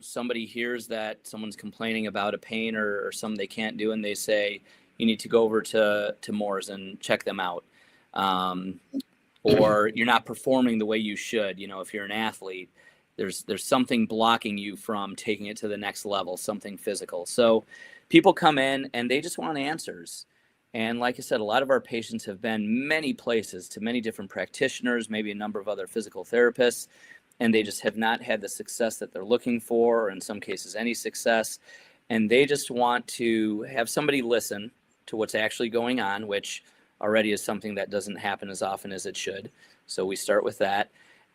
somebody hears that someone's complaining about a pain or something they can't do, and they say, you need to go over to Moore's and check them out. Or you're not performing the way you should. If you're an athlete, there's something blocking you from taking it to the next level, something physical. So people come in and they just want answers. And like I said, a lot of our patients have been many places to many different practitioners, maybe a number of other physical therapists, and they just have not had the success that they're looking for, or in some cases, any success. And they just want to have somebody listen to what's actually going on, which already is something that doesn't happen as often as it should. So we start with that.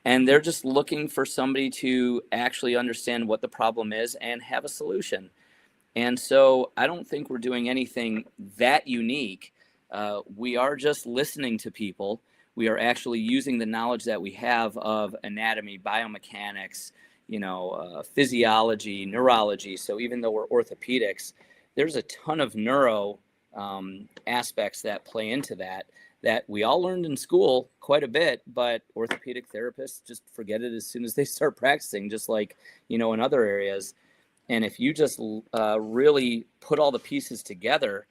And they're just looking for somebody to actually understand what the problem is and have a solution. And so I don't think we're doing anything that unique. We are just listening to people. We are actually using the knowledge that we have of anatomy, biomechanics, physiology, neurology. So even though we're orthopedics, there's a ton of neuro aspects that play into that we all learned in school quite a bit, but orthopedic therapists just forget it as soon as they start practicing, just like, in other areas. And if you just really put all the pieces together,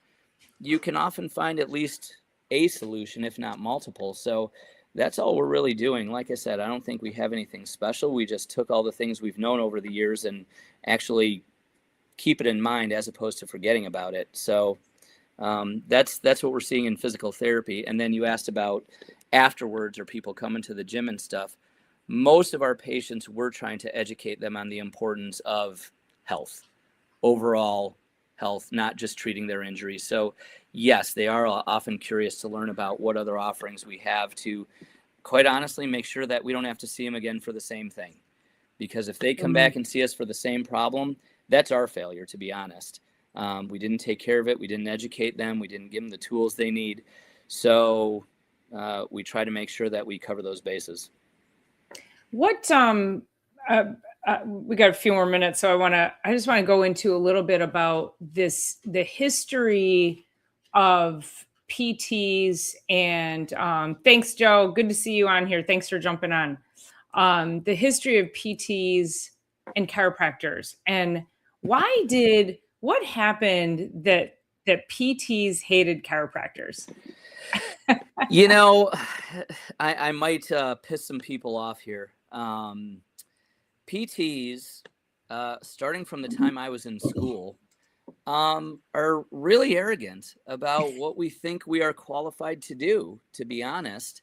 you can often find at least a solution, if not multiple. So that's all we're really doing. Like I said, I don't think we have anything special. We just took all the things we've known over the years and actually keep it in mind as opposed to forgetting about it. So that's what we're seeing in physical therapy. And then you asked about afterwards, or people coming to the gym and stuff. Most of our patients, we're trying to educate them on the importance of health, overall health, not just treating their injuries. So yes, they are often curious to learn about what other offerings we have to, quite honestly, make sure that we don't have to see them again for the same thing. Because if they come back and see us for the same problem, that's our failure, to be honest. We didn't take care of it. We didn't educate them. We didn't give them the tools they need. So we try to make sure that we cover those bases. What we got a few more minutes, so I just want to go into a little bit about the history of PTs, and thanks, Joe. Good to see you on here. Thanks for jumping on. The history of PTs and chiropractors, and what happened that PTs hated chiropractors? I might piss some people off here. PTs, starting from the time I was in school, are really arrogant about what we think we are qualified to do, to be honest.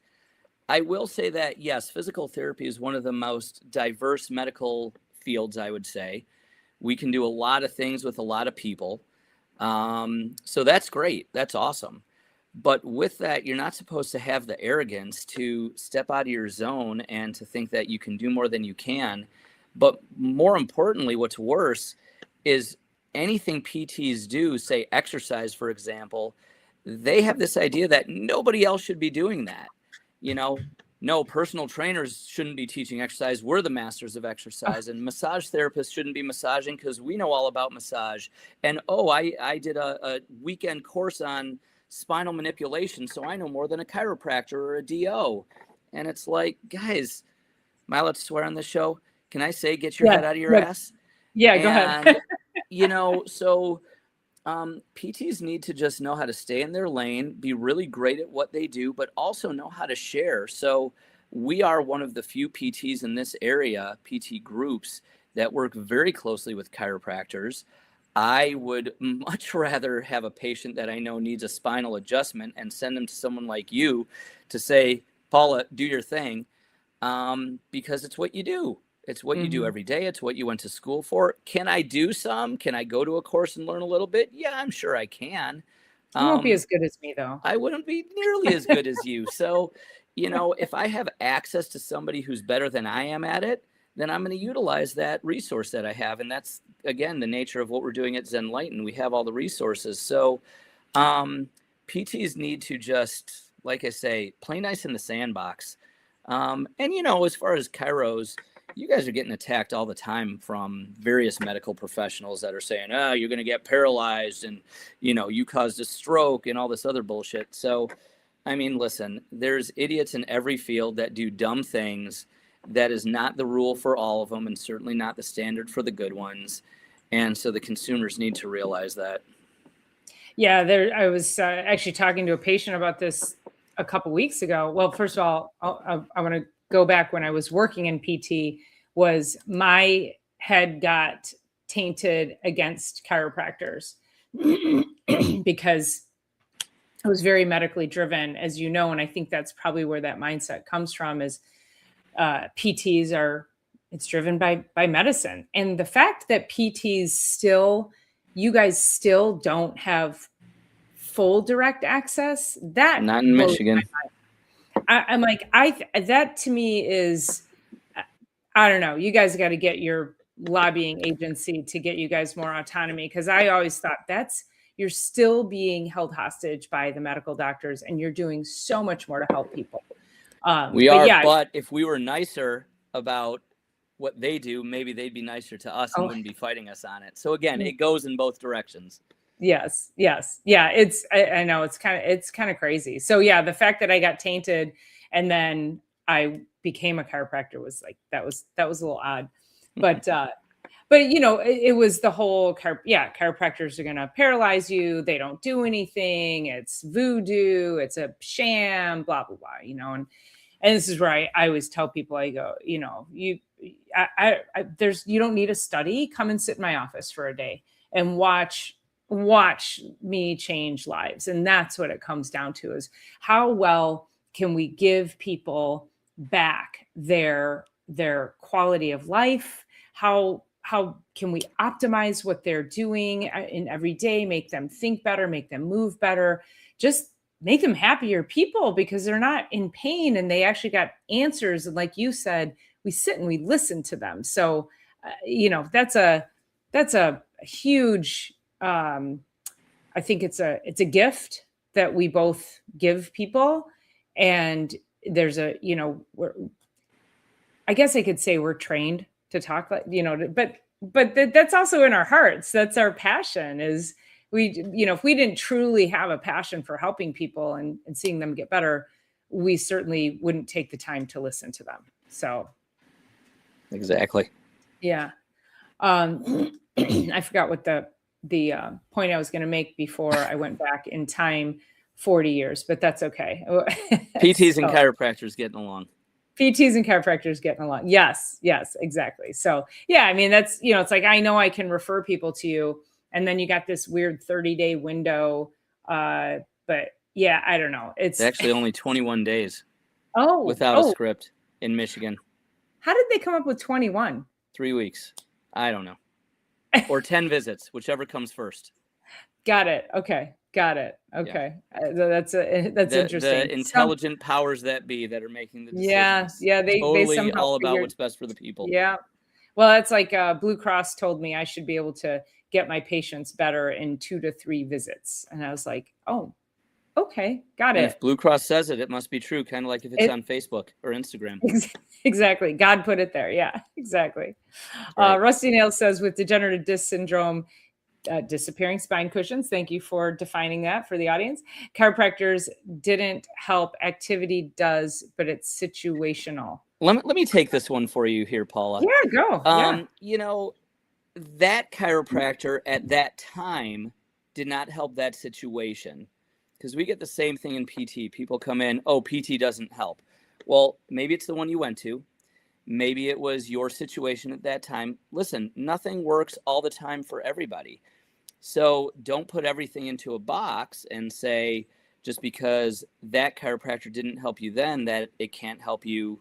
I will say that, yes, physical therapy is one of the most diverse medical fields, I would say. We can do a lot of things with a lot of people. So that's great. That's awesome. But with that, you're not supposed to have the arrogance to step out of your zone and to think that you can do more than you can. But more importantly, what's worse is anything PTs do, say exercise, for example, they have this idea that nobody else should be doing that. You know, no, personal trainers shouldn't be teaching exercise. We're the masters of exercise, and massage therapists shouldn't be massaging because we know all about massage. And oh, I did a weekend course on spinal manipulation, so I know more than a chiropractor or a DO. And it's like, guys, am I allowed to swear on this show? Can I say get your head out of your ass? Yeah, go ahead. So PTs need to just know how to stay in their lane, be really great at what they do, but also know how to share. So we are one of the few PTs in this area, PT groups, that work very closely with chiropractors. I would much rather have a patient that I know needs a spinal adjustment and send them to someone like you to say, Paula, do your thing, because it's what you do. It's what you do every day. It's what you went to school for. Can I do some? Can I go to a course and learn a little bit? Yeah, I'm sure I can. You won't be as good as me, though. I wouldn't be nearly as good as you. So, if I have access to somebody who's better than I am at it, then I'm going to utilize that resource that I have. And that's, again, the nature of what we're doing at Zen Lighten. We have all the resources. So PTs need to just, like I say, play nice in the sandbox. And, as far as chiros, you guys are getting attacked all the time from various medical professionals that are saying, oh, you're going to get paralyzed and, you caused a stroke and all this other bullshit. So, I mean, listen, there's idiots in every field that do dumb things. That is not the rule for all of them, and certainly not the standard for the good ones. And so the consumers need to realize that. Yeah, I was actually talking to a patient about this a couple weeks ago. Well, first of all, I want to go back when I was working in PT. Was my head got tainted against chiropractors because it was very medically driven, as you know, and I think that's probably where that mindset comes from. Is PTs it's driven by medicine, and the fact that PTs you guys still don't have full direct access, that not in Michigan. I'm like, that to me is, I don't know. You guys got to get your lobbying agency to get you guys more autonomy, because I always thought you're still being held hostage by the medical doctors, and you're doing so much more to help people. But if we were nicer about what they do, maybe they'd be nicer to us and wouldn't be fighting us on it. So again, it goes in both directions. Yes. Yeah. I know it's kind of crazy. So yeah, the fact that I got tainted and then I became a chiropractor was like, that was a little odd, but it was the whole chiropractors are going to paralyze you. They don't do anything. It's voodoo. It's a sham, blah, blah, blah, and this is where I always tell people, I go, you don't need a study. Come and sit in my office for a day and watch me change lives. And that's what it comes down to, is how well can we give people back their quality of life? How can we optimize what they're doing in every day, make them think better, make them move better, just make them happier people, because they're not in pain and they actually got answers. And like you said, we sit and we listen to them. So, that's a huge, I think it's a gift that we both give people. And there's I guess I could say we're trained to talk like, but that's also in our hearts. That's our passion. Is if we didn't truly have a passion for helping people and seeing them get better, we certainly wouldn't take the time to listen to them. So. Exactly. Yeah. I forgot what the point I was going to make before I went back in time 40 years, but that's okay. PTs and chiropractors getting along. PTs and chiropractors getting along. Yes, exactly. So yeah, I mean, that's, it's like, I know I can refer people to you, and then you got this weird 30-day window. But yeah, I don't know. It's actually only 21 days. without a script in Michigan. How did they come up with 21? 3 weeks. I don't know. Or 10 visits, whichever comes first. Got it. Okay. Got it. Okay. Yeah. That's interesting. The intelligent powers that be that are making the decisions. Yeah. They totally all about what's best for the people. Yeah. Well, it's like Blue Cross told me I should be able to get my patients better in 2 to 3 visits. And I was like, oh, okay. Got it. And if Blue Cross says it, it must be true. Kind of like if it's on Facebook or Instagram. Exactly. God put it there. Yeah, exactly. Right. Rusty Nails says with degenerative disc syndrome, disappearing spine cushions. Thank you for defining that for the audience. Chiropractors didn't help. Activity does, but it's situational. Let me take this one for you here, Paula. Yeah, go. You know, that chiropractor at that time did not help that situation, because we get the same thing in PT. People come in, oh, PT doesn't help. Well, maybe it's the one you went to. Maybe it was your situation at that time. Listen, nothing works all the time for everybody. So don't put everything into a box and say, just because that chiropractor didn't help you then, that it can't help you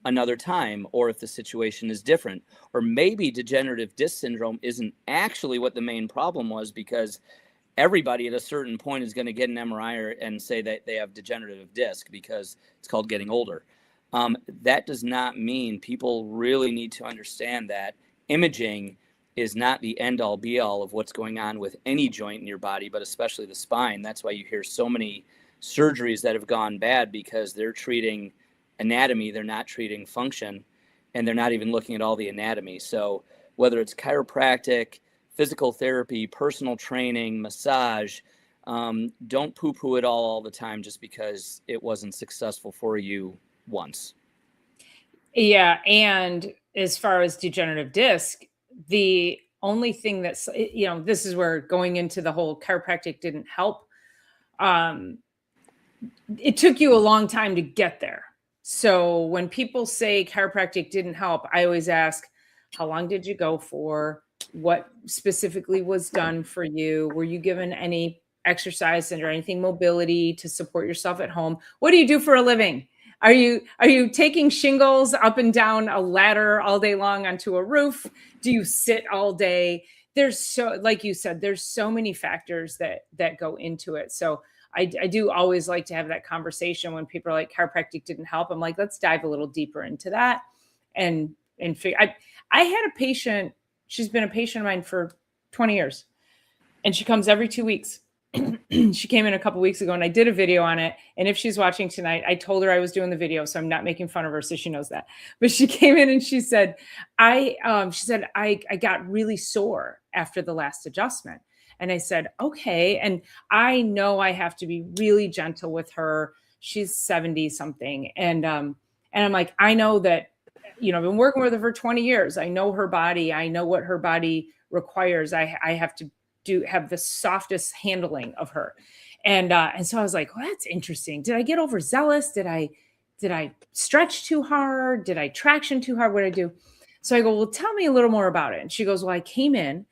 another time, or if the situation is different. Or maybe degenerative disc syndrome isn't actually what the main problem was, because everybody at a certain point is going to get an MRI and say that they have degenerative disc because it's called getting older. That does not mean. People really need to understand that imaging is not the end all be all of what's going on with any joint in your body, but especially the spine. That's why you hear so many surgeries that have gone bad, because they're treating anatomy, they're not treating function, and they're not even looking at all the anatomy. So whether it's chiropractic, physical therapy, personal training, massage, don't poo-poo it all the time just because it wasn't successful for you once. Yeah. And as far as degenerative disc, the only thing that's, this is where going into the whole chiropractic didn't help. It took you a long time to get there. So when people say chiropractic didn't help, I always ask, how long did you go for? What specifically was done for you? Were you given any exercise or anything mobility to support yourself at home? What do you do for a living? Are you taking shingles up and down a ladder all day long onto a roof? Do you sit all day? There's so, like you said, there's so many factors that go into it. So I do always like to have that conversation when people are like, chiropractic didn't help. I'm like, let's dive a little deeper into that and figure. I had a patient. She's been a patient of mine for 20 years, and she comes every 2 weeks. She came in a couple weeks ago, and I did a video on it. And if she's watching tonight, I told her I was doing the video, so I'm not making fun of her, so she knows that. But she came in and she said, I got really sore after the last adjustment. And I said, okay. And I know I have to be really gentle with her. She's 70 something. And I'm like, I know that, I've been working with her for 20 years. I know her body. I know what her body requires. I have to have the softest handling of her. And so I was like, well, that's interesting. Did I get overzealous? Did I stretch too hard? Did I traction too hard? What did I do? So I go, well, tell me a little more about it. And she goes, well, I came in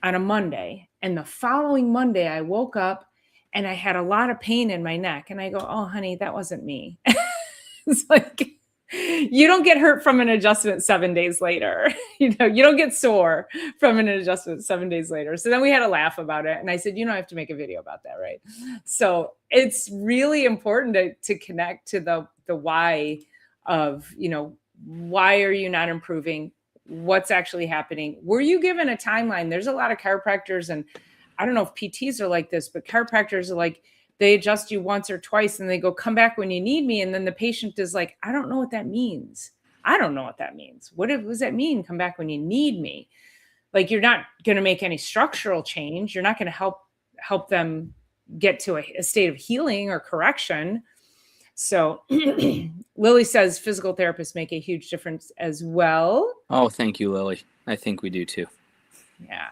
on a Monday, and the following Monday I woke up and I had a lot of pain in my neck. And I go, oh, honey, that wasn't me. It's like, you don't get hurt from an adjustment 7 days later. You don't get sore from an adjustment 7 days later. So then we had a laugh about it. And I said, I have to make a video about that, right? So it's really important to connect to the why of, why are you not improving? What's actually happening? Were you given a timeline? There's a lot of chiropractors, and I don't know if PTs are like this, but chiropractors are like, they adjust you once or twice and they go, come back when you need me. And then the patient is like, I don't know what that means. I don't know what that means. What does that mean? Come back when you need me. Like, you're not going to make any structural change. You're not going to help them get to a state of healing or correction. So Lily says physical therapists make a huge difference as well. Oh, thank you, Lily. I think we do too. Yeah.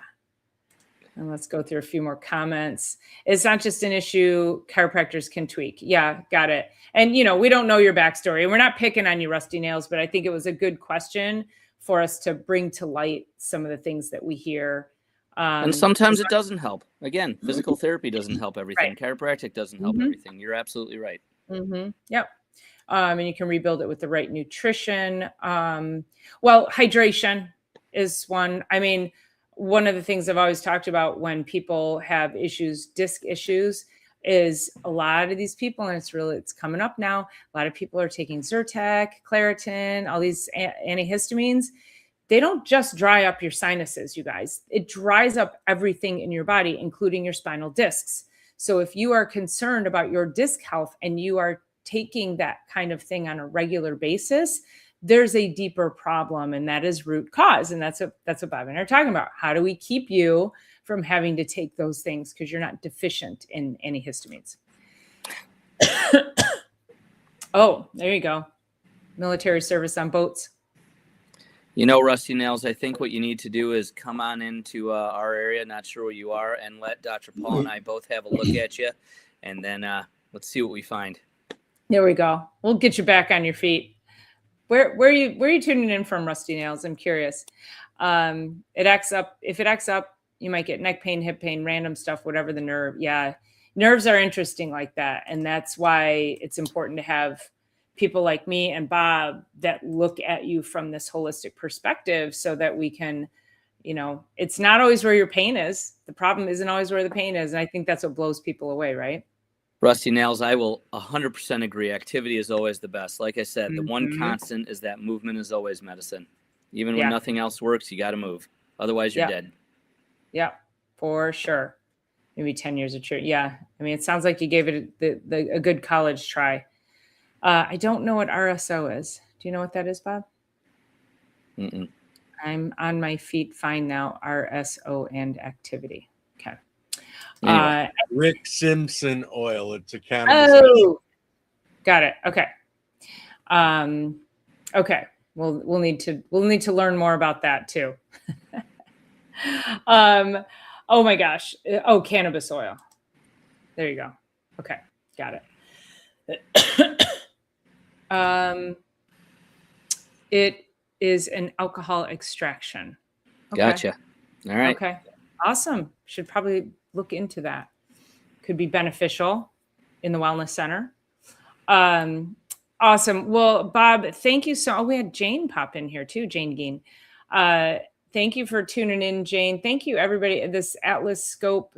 And let's go through a few more comments. It's not just an issue chiropractors can tweak. Yeah, got it. And, we don't know your backstory. We're not picking on you, Rusty Nails, but I think it was a good question for us to bring to light some of the things that we hear. And sometimes it doesn't help. Again, physical therapy doesn't help everything. Right. Chiropractic doesn't help everything. You're absolutely right. Mm-hmm. Yep. And you can rebuild it with the right nutrition. Well, hydration is one. I mean, one of the things I've always talked about when people have issues, disc issues, is a lot of these people, and it's coming up now. A lot of people are taking Zyrtec, Claritin, all these antihistamines. They don't just dry up your sinuses, you guys. It dries up everything in your body, including your spinal discs. So if you are concerned about your disc health and you are taking that kind of thing on a regular basis, there's a deeper problem, and that is root cause. And that's what Bob and I are talking about. How do we keep you from having to take those things because you're not deficient in antihistamines? Oh, there you go. Military service on boats. You know, Rusty Nails, I think what you need to do is come on into our area, not sure where you are, and let Dr. Paul and I both have a look at you, and then let's see what we find. There we go. We'll get you back on your feet. Where are you tuning in from, Rusty Nails? I'm curious. It acts up. If it acts up, you might get neck pain, hip pain, random stuff, whatever the nerve. Yeah, nerves are interesting like that, and that's why it's important to have people like me and Bob that look at you from this holistic perspective, so that we can, it's not always where your pain is. The problem isn't always where the pain is, and I think that's what blows people away, right? Rusty Nails, I will 100% agree. Activity is always the best. Like I said, the one constant is that movement is always medicine. Even when nothing else works, you got to move. Otherwise, you're dead. Yeah, for sure. Maybe 10 years of treatment. Yeah. I mean, it sounds like you gave it a good college try. I don't know what RSO is. Do you know what that is, Bob? Mm-mm. I'm on my feet fine now. RSO and activity. Okay. Anyway. Rick Simpson oil. It's a cannabis. Oh, got it. Okay. Okay. We'll need to learn more about that too. Oh my gosh. Oh, cannabis oil. There you go. Okay. Got it. It is an alcohol extraction. Okay. Gotcha. All right. Okay. Awesome. Should probably look into that. Could be beneficial in the wellness center. Awesome. Well, Bob, thank you we had Jane pop in here too, Jane Geen. Thank you for tuning in, Jane. Thank you, everybody. This Atlas Scope,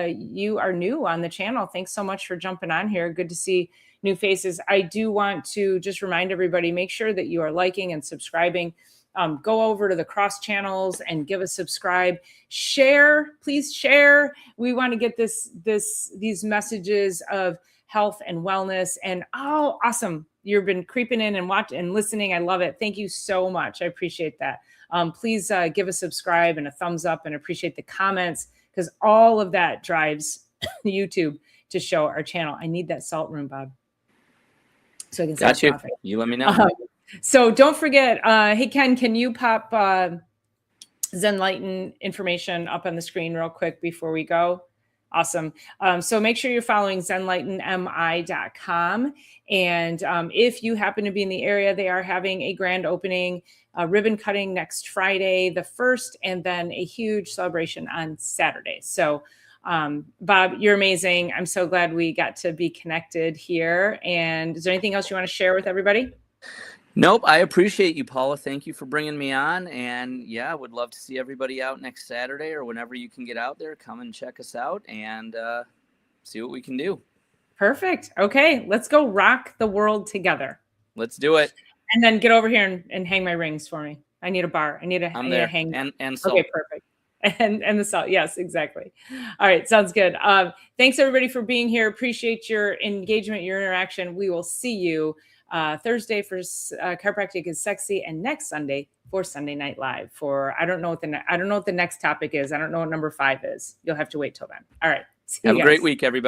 you are new on the channel. Thanks so much for jumping on here. Good to see new faces. I do want to just remind everybody, make sure that you are liking and subscribing. Go over to the cross channels and give a subscribe. Share, please share. We want to get these messages of health and wellness. And oh, awesome. You've been creeping in and watching and listening. I love it. Thank you so much. I appreciate that. Please give a subscribe and a thumbs up, and appreciate the comments, because all of that drives YouTube to show our channel. I need that salt room, Bob, so I can got you. coffee. You let me know. So don't forget, hey, Ken, can you pop Zenlighten information up on the screen real quick before we go? Awesome. So make sure you're following zenlightenmi.com. And if you happen to be in the area, they are having a grand opening, ribbon cutting next Friday, the 1st, and then a huge celebration on Saturday. So Bob, you're amazing. I'm so glad we got to be connected here. And is there anything else you want to share with everybody? Nope. I appreciate you, Paula. Thank you for bringing me on. And yeah, I would love to see everybody out next Saturday, or whenever you can get out there. Come and check us out and see what we can do. Perfect. Okay, let's go rock the world together. Let's do it. And then get over here and hang my rings for me. I need a bar. I need to hang. And salt. Okay, perfect. And the salt. Yes, exactly. All right. Sounds good. Thanks everybody for being here. Appreciate your engagement, your interaction. We will see you Thursday for Chiropractic is Sexy, and next Sunday for Sunday Night Live for, I don't know what the next topic is. I don't know what number 5 is. You'll have to wait till then. All right. Have a great week, everybody.